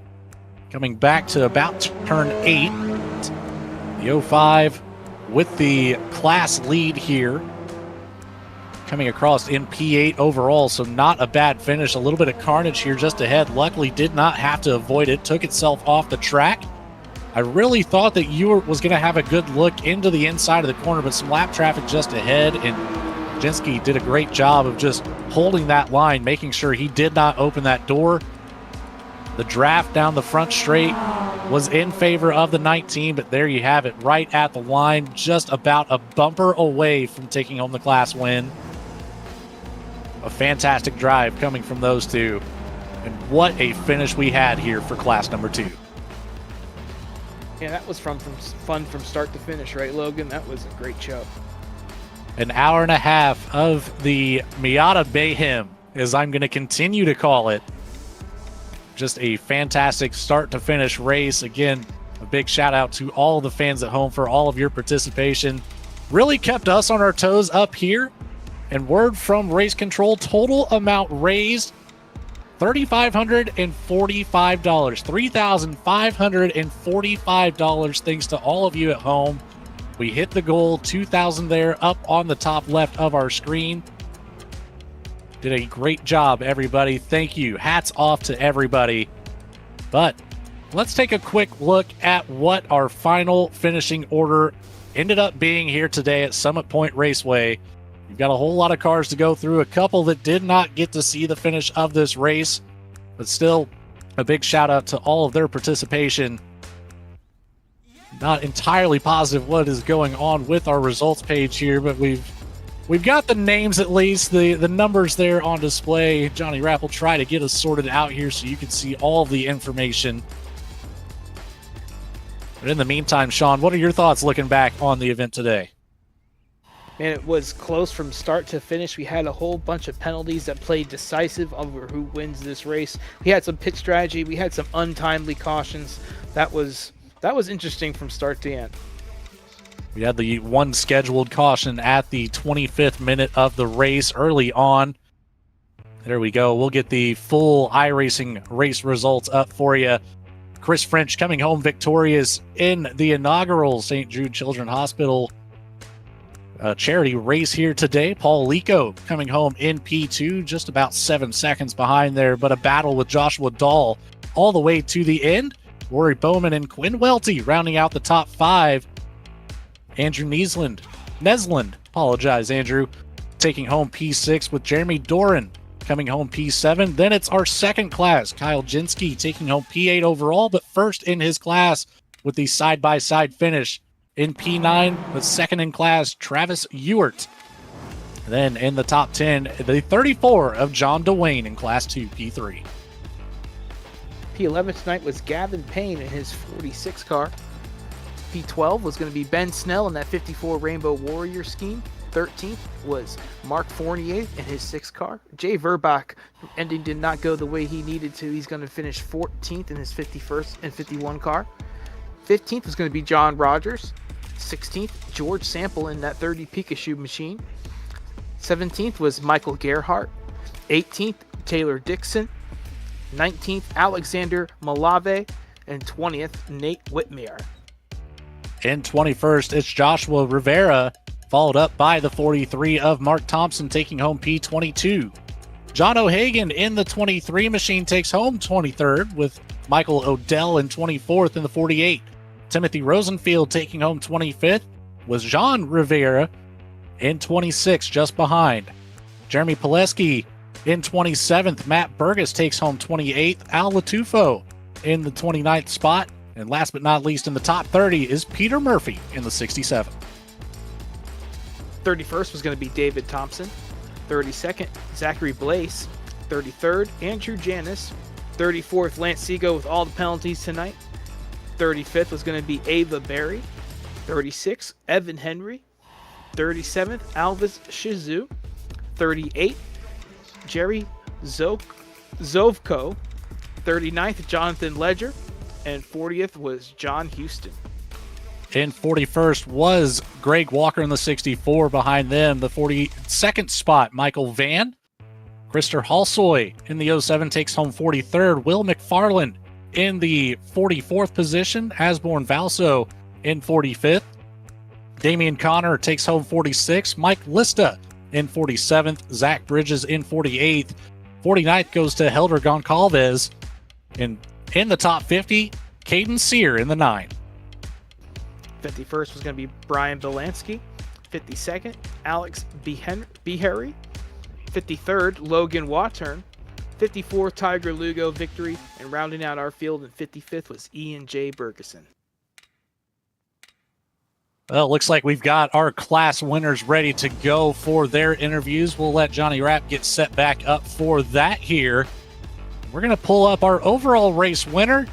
Coming back to about turn 8. The 05 with the class lead here. Coming across in P8 overall, so not a bad finish. A little bit of carnage here just ahead. Luckily did not have to avoid it. Took itself off the track. I really thought that Ewert was going to have a good look into the inside of the corner, but some lap traffic just ahead, and Jinsky did a great job of just holding that line, making sure he did not open that door. The draft down the front straight was in favor of the 19, but there you have it, right at the line, just about a bumper away from taking home the class win. A fantastic drive coming from those two. And what a finish we had here for class number 2. Yeah, that was fun from start to finish, right, Logan? That was a great show. An hour and a half of the Miata Mayhem, as I'm going to continue to call it. Just a fantastic start to finish race. Again, a big shout out to all the fans at home for all of your participation. Really kept us on our toes up here. And word from Race Control, total amount raised, $3,545. $3,545 thanks to all of you at home. We hit the goal, 2,000 there up on the top left of our screen. Did a great job, everybody. Thank you. Hats off to everybody. But let's take a quick look at what our final finishing order ended up being here today at Summit Point Raceway. We've got a whole lot of cars to go through, a couple that did not get to see the finish of this race, but still a big shout out to all of their participation. Not entirely positive what is going on with our results page here, but we've got the names at least, the numbers there on display. Johnny Rapp will try to get us sorted out here so you can see all of the information. But in the meantime, Sean, what are your thoughts looking back on the event today? Man, it was close from start to finish. We had a whole bunch of penalties that played decisive over who wins this race. We had some pit strategy. We had some untimely cautions. That was interesting from start to end. We had the one scheduled caution at the 25th minute of the race early on. There we go. We'll get the full iRacing race results up for you. Chris French coming home victorious in the inaugural St. Jude Children's Hospital charity race here today. Paul Lico coming home in P2, just about 7 seconds behind there, but a battle with Joshua Dahl all the way to the end. Rory Bowman and Quinn Welty rounding out the top 5. Andrew Nesland, Andrew, taking home P6 with Jeremy Doran coming home P7. Then it's our second class, Kyle Jinsky taking home P8 overall, but first in his class with the side-by-side finish. In P9, the second in class, Travis Ewert. Then in the top 10, the 34 of John DeWayne in Class 2, P3. P11 tonight was Gavin Payne in his 46 car. P12 was going to be Ben Snell in that 54 Rainbow Warrior scheme. 13th was Mark Fournier in his 6 car. Jay Verbach ending did not go the way he needed to. He's going to finish 14th in his 51st and 51 car. 15th was going to be John Rogers. 16th, George Sample in that 30 Pikachu machine. 17th was Michael Gerhardt. 18th, Taylor Dixon. 19th, Alexander Malave. And 20th, Nate Whitmere. In 21st, it's Joshua Rivera followed up by the 43 of Mark Thompson taking home P22. John O'Hagan in the 23 machine takes home 23rd, with Michael Odell in 24th in the 48. Timothy Rosenfield taking home 25th, with Jean Rivera in 26th, just behind. Jeremy Pileski in 27th. Matt Burgess takes home 28th. Al Latufo in the 29th spot. And last but not least, in the top 30 is Peter Murphy in the 67th. 31st was going to be David Thompson. 32nd, Zachary Blaze. 33rd, Andrew Janis. 34th, Lance Seago with all the penalties tonight. 35th was going to be Ava Berry. 36th, Evan Henry. 37th, Alvis Shizu. 38th, Jerry Zovko. 39th, Jonathan Ledger. And 40th was John Houston. In 41st was Greg Walker in the 64. Behind them, the 42nd spot, Michael Van. Krister Halsoy in the 07 takes home 43rd. Will McFarland in the 44th position. Asborn Valso in 45th. Damian Connor takes home 46th. Mike Lista in 47th. Zach Bridges in 48th. 49th goes to Helder Goncalves. In the top 50, Caden Sear in the 9. 51st was going to be Brian Belansky. 52nd, Alex Beharry. 53rd, Logan Watern. 54th, Tiger Lugo victory. And rounding out our field in 55th was Ian J. Bergeson. Well, looks like we've got our class winners ready to go for their interviews. We'll let Johnny Rapp get set back up for that here. We're going to pull up our overall race winner.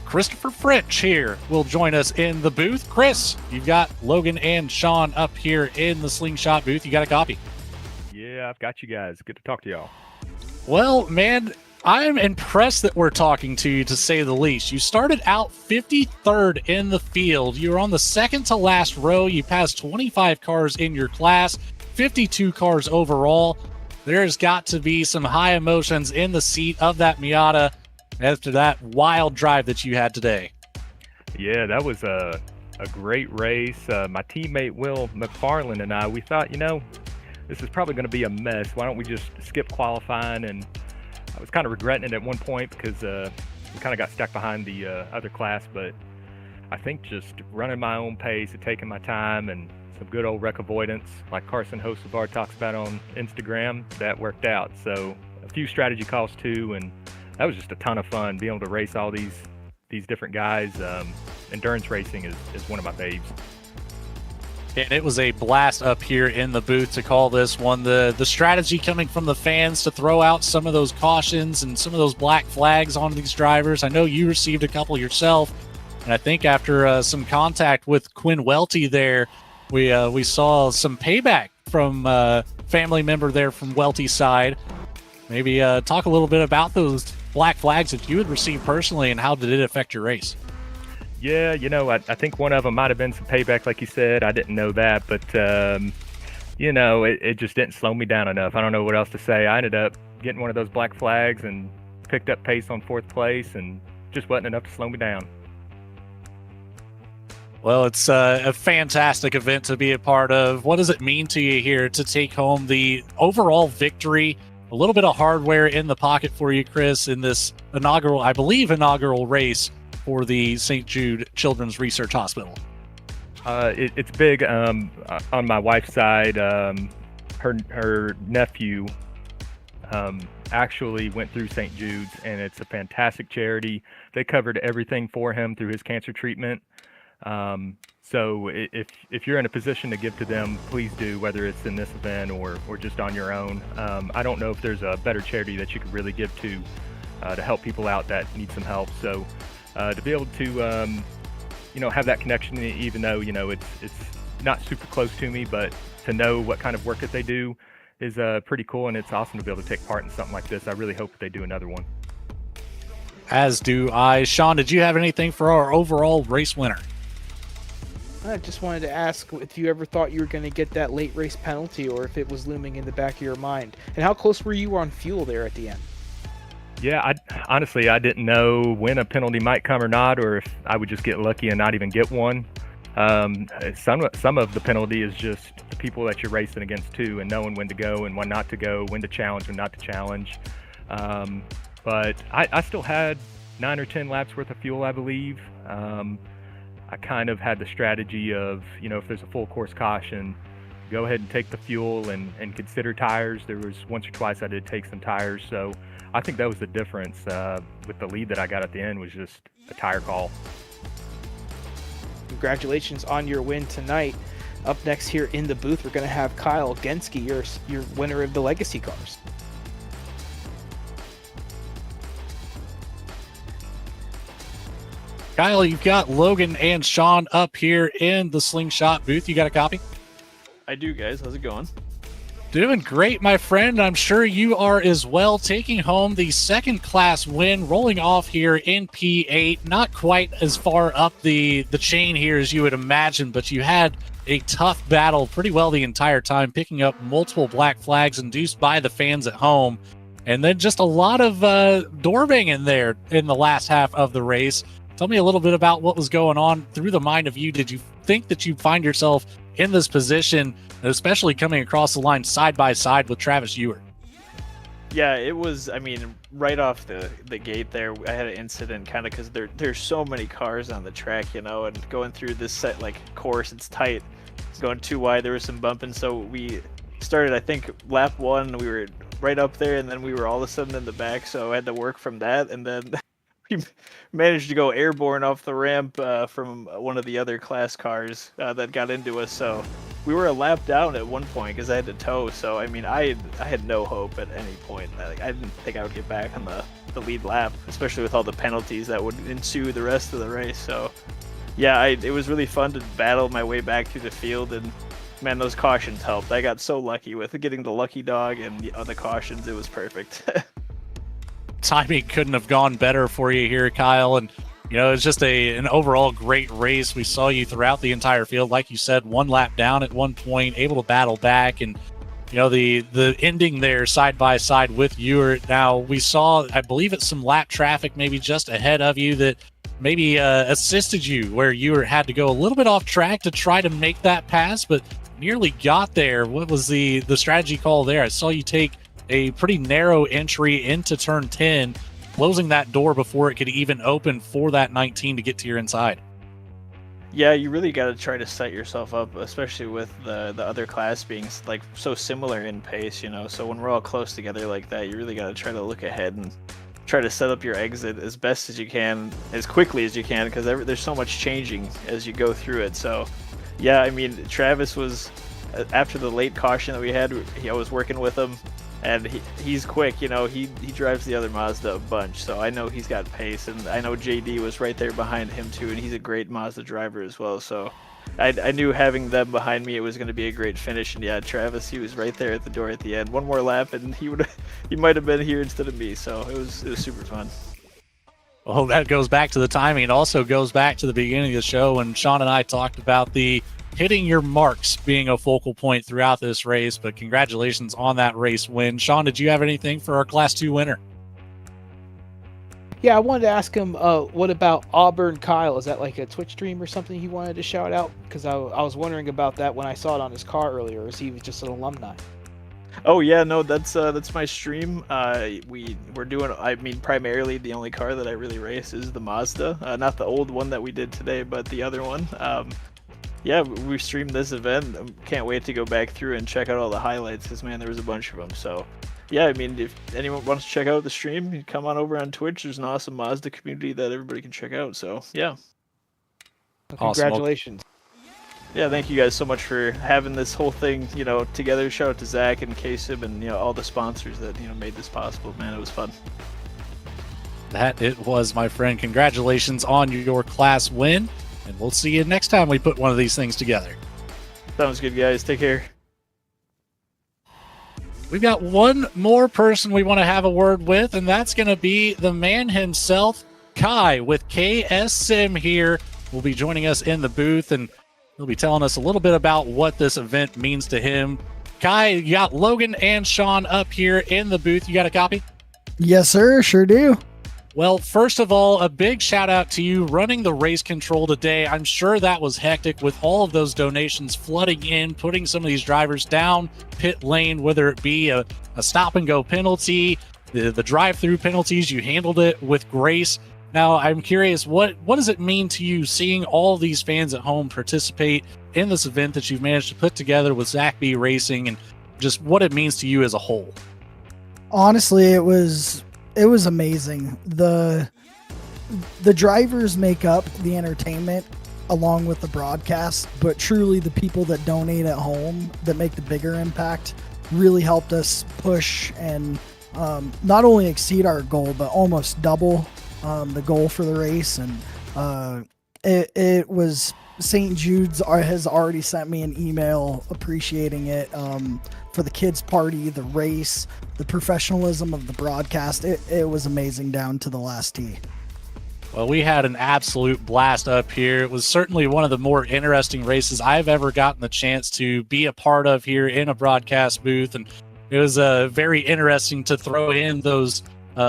Christopher Fritsch here will join us in the booth. Chris, you've got Logan and Sean up here in the Slingshot booth. You got a copy? Yeah, I've got you guys. Good to talk to y'all. Well, man, I'm impressed that we're talking to you, to say the least. You started out 53rd in the field. You were on the second to last row. You passed 25 cars in your class, 52 cars overall. There's got to be some high emotions in the seat of that Miata after that wild drive that you had today. Yeah, that was a great race. My teammate Will McFarland and I, we thought, this is probably going to be a mess. Why don't we just skip qualifying? And I was kind of regretting it at one point because we kind of got stuck behind the other class. But I think just running my own pace and taking my time and some good old wreck avoidance, like Carson Hocevar talks about on Instagram, that worked out. So a few strategy calls too, and that was just a ton of fun being able to race all these different guys. Endurance racing is one of my faves. And it was a blast up here in the booth to call this one. The strategy coming from the fans to throw out some of those cautions and some of those black flags on these drivers. I know you received a couple yourself, and I think after some contact with Quinn Welty there, we saw some payback from family member there from Welty's side. Maybe talk a little bit about those black flags that you had received personally and how did it affect your race? Yeah, I think one of them might have been some payback, like you said. I didn't know that, but, it just didn't slow me down enough. I don't know what else to say. I ended up getting one of those black flags and picked up pace on 4th place, and just wasn't enough to slow me down. Well, it's a fantastic event to be a part of. What does it mean to you here to take home the overall victory? A little bit of hardware in the pocket for you, Chris, in this inaugural race for the St. Jude Children's Research Hospital. It's big on my wife's side. Her nephew actually went through St. Jude's, and it's a fantastic charity. They covered everything for him through his cancer treatment. So if you're in a position to give to them, please do, whether it's in this event or just on your own. I don't know if there's a better charity that you could really give to help people out that need some help. So to be able to have that connection, even though it's not super close to me, but to know what kind of work that they do is pretty cool, and it's awesome to be able to take part in something like this. I really hope that they do another one. As do I. Sean, did you have anything for our overall race winner? I just wanted to ask if you ever thought you were going to get that late race penalty, or if it was looming in the back of your mind. And how close were you on fuel there at the end? Yeah, honestly, I didn't know when a penalty might come or not, or if I would just get lucky and not even get one. Some of the penalty is just the people that you're racing against too, and knowing when to go and when not to go, when to challenge and not to challenge. But I still had 9 or 10 laps worth of fuel, I believe. I kind of had the strategy of, if there's a full course caution, go ahead and take the fuel and consider tires. There was once or twice I did take some tires, so I think that was the difference with the lead that I got at the end, was just a tire call. Congratulations on your win tonight. Up next here in the booth, we're going to have Kyle Genske, your winner of the Legacy cars. Kyle, you've got Logan and Sean up here in the Slingshot booth. You got a copy? I do, guys. How's it going? Doing great, my friend. I'm sure you are as well, taking home the second class win, rolling off here in P8. Not quite as far up the chain here as you would imagine, but you had a tough battle pretty well the entire time, picking up multiple black flags induced by the fans at home. And then just a lot of door banging there in the last half of the race. Tell me a little bit about what was going on through the mind of you. Did you think that you'd find yourself in this position, especially coming across the line side by side with Travis Ewert? Yeah, it was, right off the gate there, I had an incident kind of because there's so many cars on the track, and going through this course, it's tight. It's going too wide. There was some bumping, so we started, I think, lap 1, we were right up there, and then we were all of a sudden in the back, so I had to work from that, and then we managed to go airborne off the ramp from one of the other class cars that got into us. So we were a lap down at one point because I had to tow. So I had no hope at any point. I didn't think I would get back on the lead lap, especially with all the penalties that would ensue the rest of the race. So yeah, it was really fun to battle my way back through the field, and man, those cautions helped. I got so lucky with getting the lucky dog and the cautions. It was perfect. Timing couldn't have gone better for you here, Kyle. And, it's just an overall great race. We saw you throughout the entire field. Like you said, one lap down at one point, able to battle back. And, the ending there side by side with Ewert. Now, we saw, I believe it's some lap traffic maybe just ahead of you that maybe assisted you, where Ewert had to go a little bit off track to try to make that pass, but nearly got there. What was the strategy call there? I saw you take a pretty narrow entry into turn 10, closing that door before it could even open for that 19 to get to your inside. Yeah, you really got to try to set yourself up, especially with the other class being so similar in pace, so when we're all close together like that, you really got to try to look ahead and try to set up your exit as best as you can, as quickly as you can, because there's so much changing as you go through it. So yeah, Travis was, after the late caution that we had, I was working with him. And he's quick, he drives the other Mazda a bunch, so I know he's got pace, and I know JD was right there behind him too, and he's a great Mazda driver as well, so I knew having them behind me, it was going to be a great finish. And yeah, Travis, he was right there at the door at the end. One more lap, and he might have been here instead of me, so it was super fun. Well, that goes back to the timing. It also goes back to the beginning of the show when Sean and I talked about the hitting your marks being a focal point throughout this race, but congratulations on that race win. Sean, did you have anything for our Class 2 winner? Yeah, I wanted to ask him, what about Auburn Kyle? Is that like a Twitch stream or something he wanted to shout out? Because I was wondering about that when I saw it on his car earlier. Is he just an alumni? Oh yeah, no, that's my stream. We're doing, primarily the only car that I really race is the Mazda, not the old one that we did today, but the other one. Yeah, we streamed this event. Can't wait to go back through and check out all the highlights, because man, there was a bunch of them. So yeah, if anyone wants to check out the stream, you come on over on Twitch. There's an awesome Mazda community that everybody can check out. So yeah. Awesome. Congratulations. Yeah, thank you guys so much for having this whole thing, together. Shout out to Zach and Kasib and all the sponsors that made this possible. Man, it was fun. That it was, my friend. Congratulations on your class win. And we'll see you next time we put one of these things together. Sounds good, guys. Take care. We've got one more person we want to have a word with, and that's going to be the man himself, Kai, with KS Sim here. Will be joining us in the booth, and he'll be telling us a little bit about what this event means to him. Kai, you got Logan and Sean up here in the booth. You got a copy? Yes, sir. Sure do. Well, first of all, a big shout out to you running the race control today. I'm sure that was hectic with all of those donations flooding in, putting some of these drivers down pit lane, whether it be a stop and go penalty, the drive-through penalties. You handled it with grace. Now, I'm curious, what does it mean to you seeing all of these fans at home participate in this event that you've managed to put together with Zach B Racing, and just what it means to you as a whole? Honestly, it was amazing. The drivers make up the entertainment along with the broadcast, but truly the people that donate at home that make the bigger impact really helped us push and not only exceed our goal, but almost double the goal for the race. And it was St. Jude's has already sent me an email appreciating it for the kids' party, the race, the professionalism of the broadcast. It was amazing down to the last tee. Well, we had an absolute blast up here. It was certainly one of the more interesting races I've ever gotten the chance to be a part of here in a broadcast booth. And it was very interesting to throw in those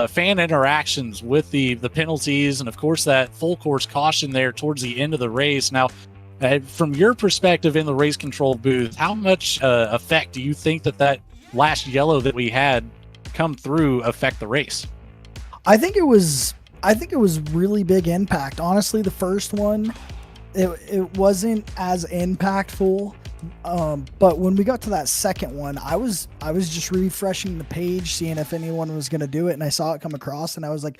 fan interactions with the penalties and, of course, that full course caution there towards the end of the race. Now, from your perspective in the race control booth, how much effect do you think that last yellow that we had come through affect the race? I think it was really big impact. Honestly, the first one, it wasn't as impactful. But when we got to that second one, I was just refreshing the page, seeing if anyone was going to do it. And I saw it come across and I was like,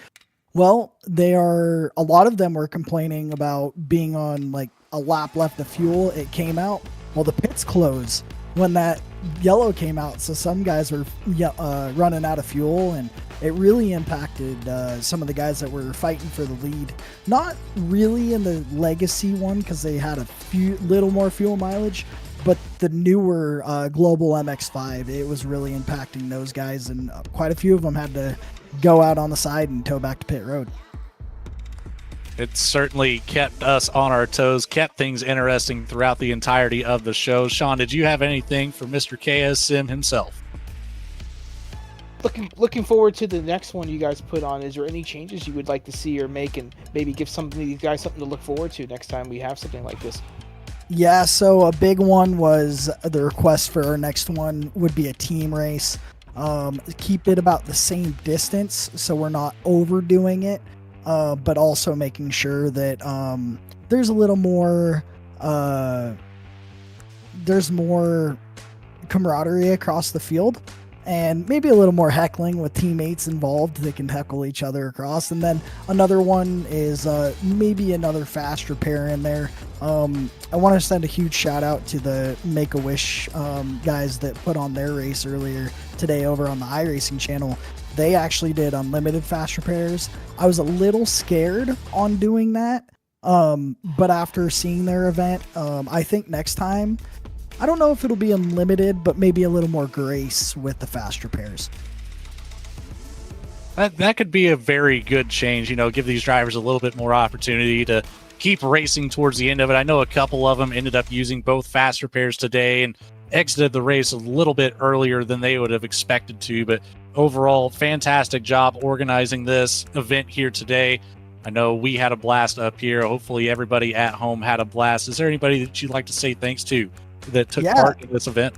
well, a lot of them were complaining about being on like a lap left of fuel. It came out. Well, the pits closed when that yellow came out. So some guys were running out of fuel, and it really impacted some of the guys that were fighting for the lead. Not really in the legacy one because they had a little more fuel mileage, but the newer global MX5, it was really impacting those guys, and quite a few of them had to go out on the side and tow back to pit road. It certainly kept us on our toes, kept things interesting throughout the entirety of the show. Sean, did you have anything for Mr. KS Sim himself? Looking forward to the next one you guys put on. Is there any changes you would like to see or make, and maybe give some of these guys something to look forward to next time we have something like this? Yeah, so a big one was the request for our next one would be a team race. Keep it about the same distance so we're not overdoing it, but also making sure that there's a little more there's more camaraderie across the field, and maybe a little more heckling with teammates involved that can heckle each other across. And then another one is maybe another fast repair in there. I want to send a huge shout out to the Make-A-Wish guys that put on their race earlier today over on the iRacing channel. They actually did unlimited fast repairs. I was a little scared on doing that, but after seeing their event, I think next time, I don't know if it'll be unlimited, but maybe a little more grace with the fast repairs. That could be a very good change, give these drivers a little bit more opportunity to keep racing towards the end of it. I know a couple of them ended up using both fast repairs today and exited the race a little bit earlier than they would have expected to, but overall, fantastic job organizing this event here today. I know we had a blast up here. Hopefully everybody at home had a blast. Is there anybody that you'd like to say thanks to that took part in this event?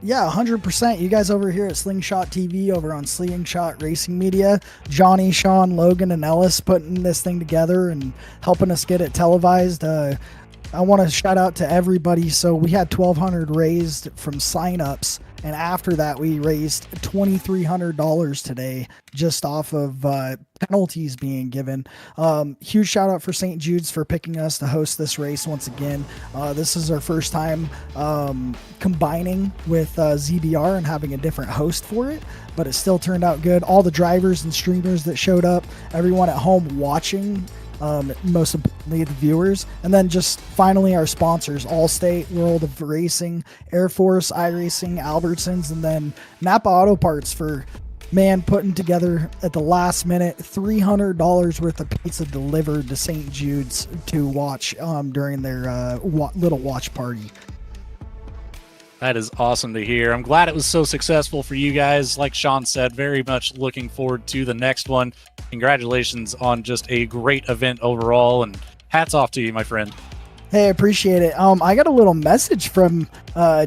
Yeah, 100%. You guys over here at Slingshot TV, over on Slingshot Racing Media, Johnny, Sean, Logan, and Ellis putting this thing together and helping us get it televised. I want to shout out to everybody. So we had $1,200 raised from signups, and after that we raised $2,300 today just off of penalties being given. Huge shout out for St. Jude's for picking us to host this race once again. This is our first time combining with ZBR and having a different host for it, but it still turned out good. All the drivers and streamers that showed up, everyone at home watching, most importantly the viewers, and then just finally our sponsors: Allstate, World of Racing, Air Force, iRacing, Albertsons, and then Napa Auto Parts for putting together at the last minute $300 worth of pizza delivered to St. Jude's to watch during their little watch party. That is awesome to hear. I'm glad it was so successful for you guys. Like Sean said, very much looking forward to the next one. Congratulations on just a great event overall, and hats off to you, my friend. Hey, appreciate it. I got a little message from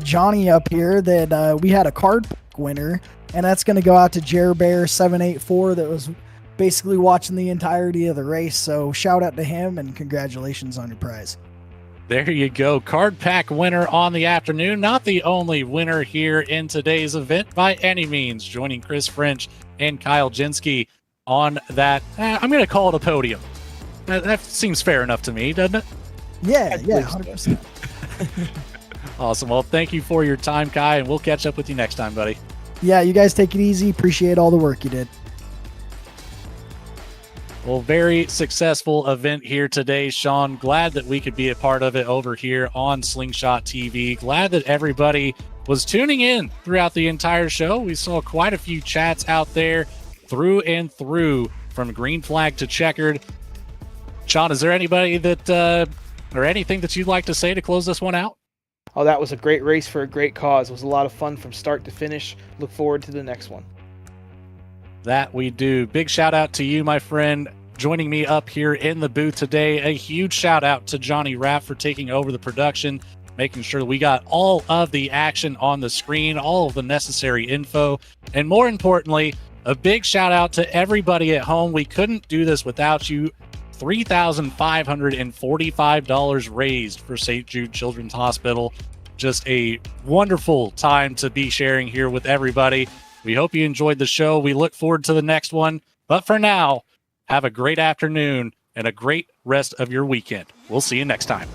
Johnny up here that we had a card winner, and that's going to go out to JerBear784 that was basically watching the entirety of the race. So shout out to him and congratulations on your prize. There you go. Card pack winner on the afternoon. Not the only winner here in today's event by any means. Joining Chris French and Kyle Jinsky on that, I'm going to call it a podium. That seems fair enough to me, doesn't it? Yeah, 100%. Awesome. Well, thank you for your time, Kai, and we'll catch up with you next time, buddy. Yeah, you guys take it easy. Appreciate all the work you did. Well, very successful event here today, Sean. Glad that we could be a part of it over here on Slingshot TV. Glad that everybody was tuning in throughout the entire show. We saw quite a few chats out there through and through, from green flag to checkered. Sean, is there anybody that or anything that you'd like to say to close this one out? Oh, that was a great race for a great cause. It was a lot of fun from start to finish. Look forward to the next one. That we do. Big shout out to you, my friend, joining me up here in the booth today. A huge shout out to Johnny Rapp for taking over the production, making sure that we got all of the action on the screen, all of the necessary info, and more importantly, a big shout out to everybody at home. We couldn't do this without you. $3,545 raised for St. Jude Children's Hospital. Just a wonderful time to be sharing here with everybody. We hope you enjoyed the show. We look forward to the next one. But for now, have a great afternoon and a great rest of your weekend. We'll see you next time.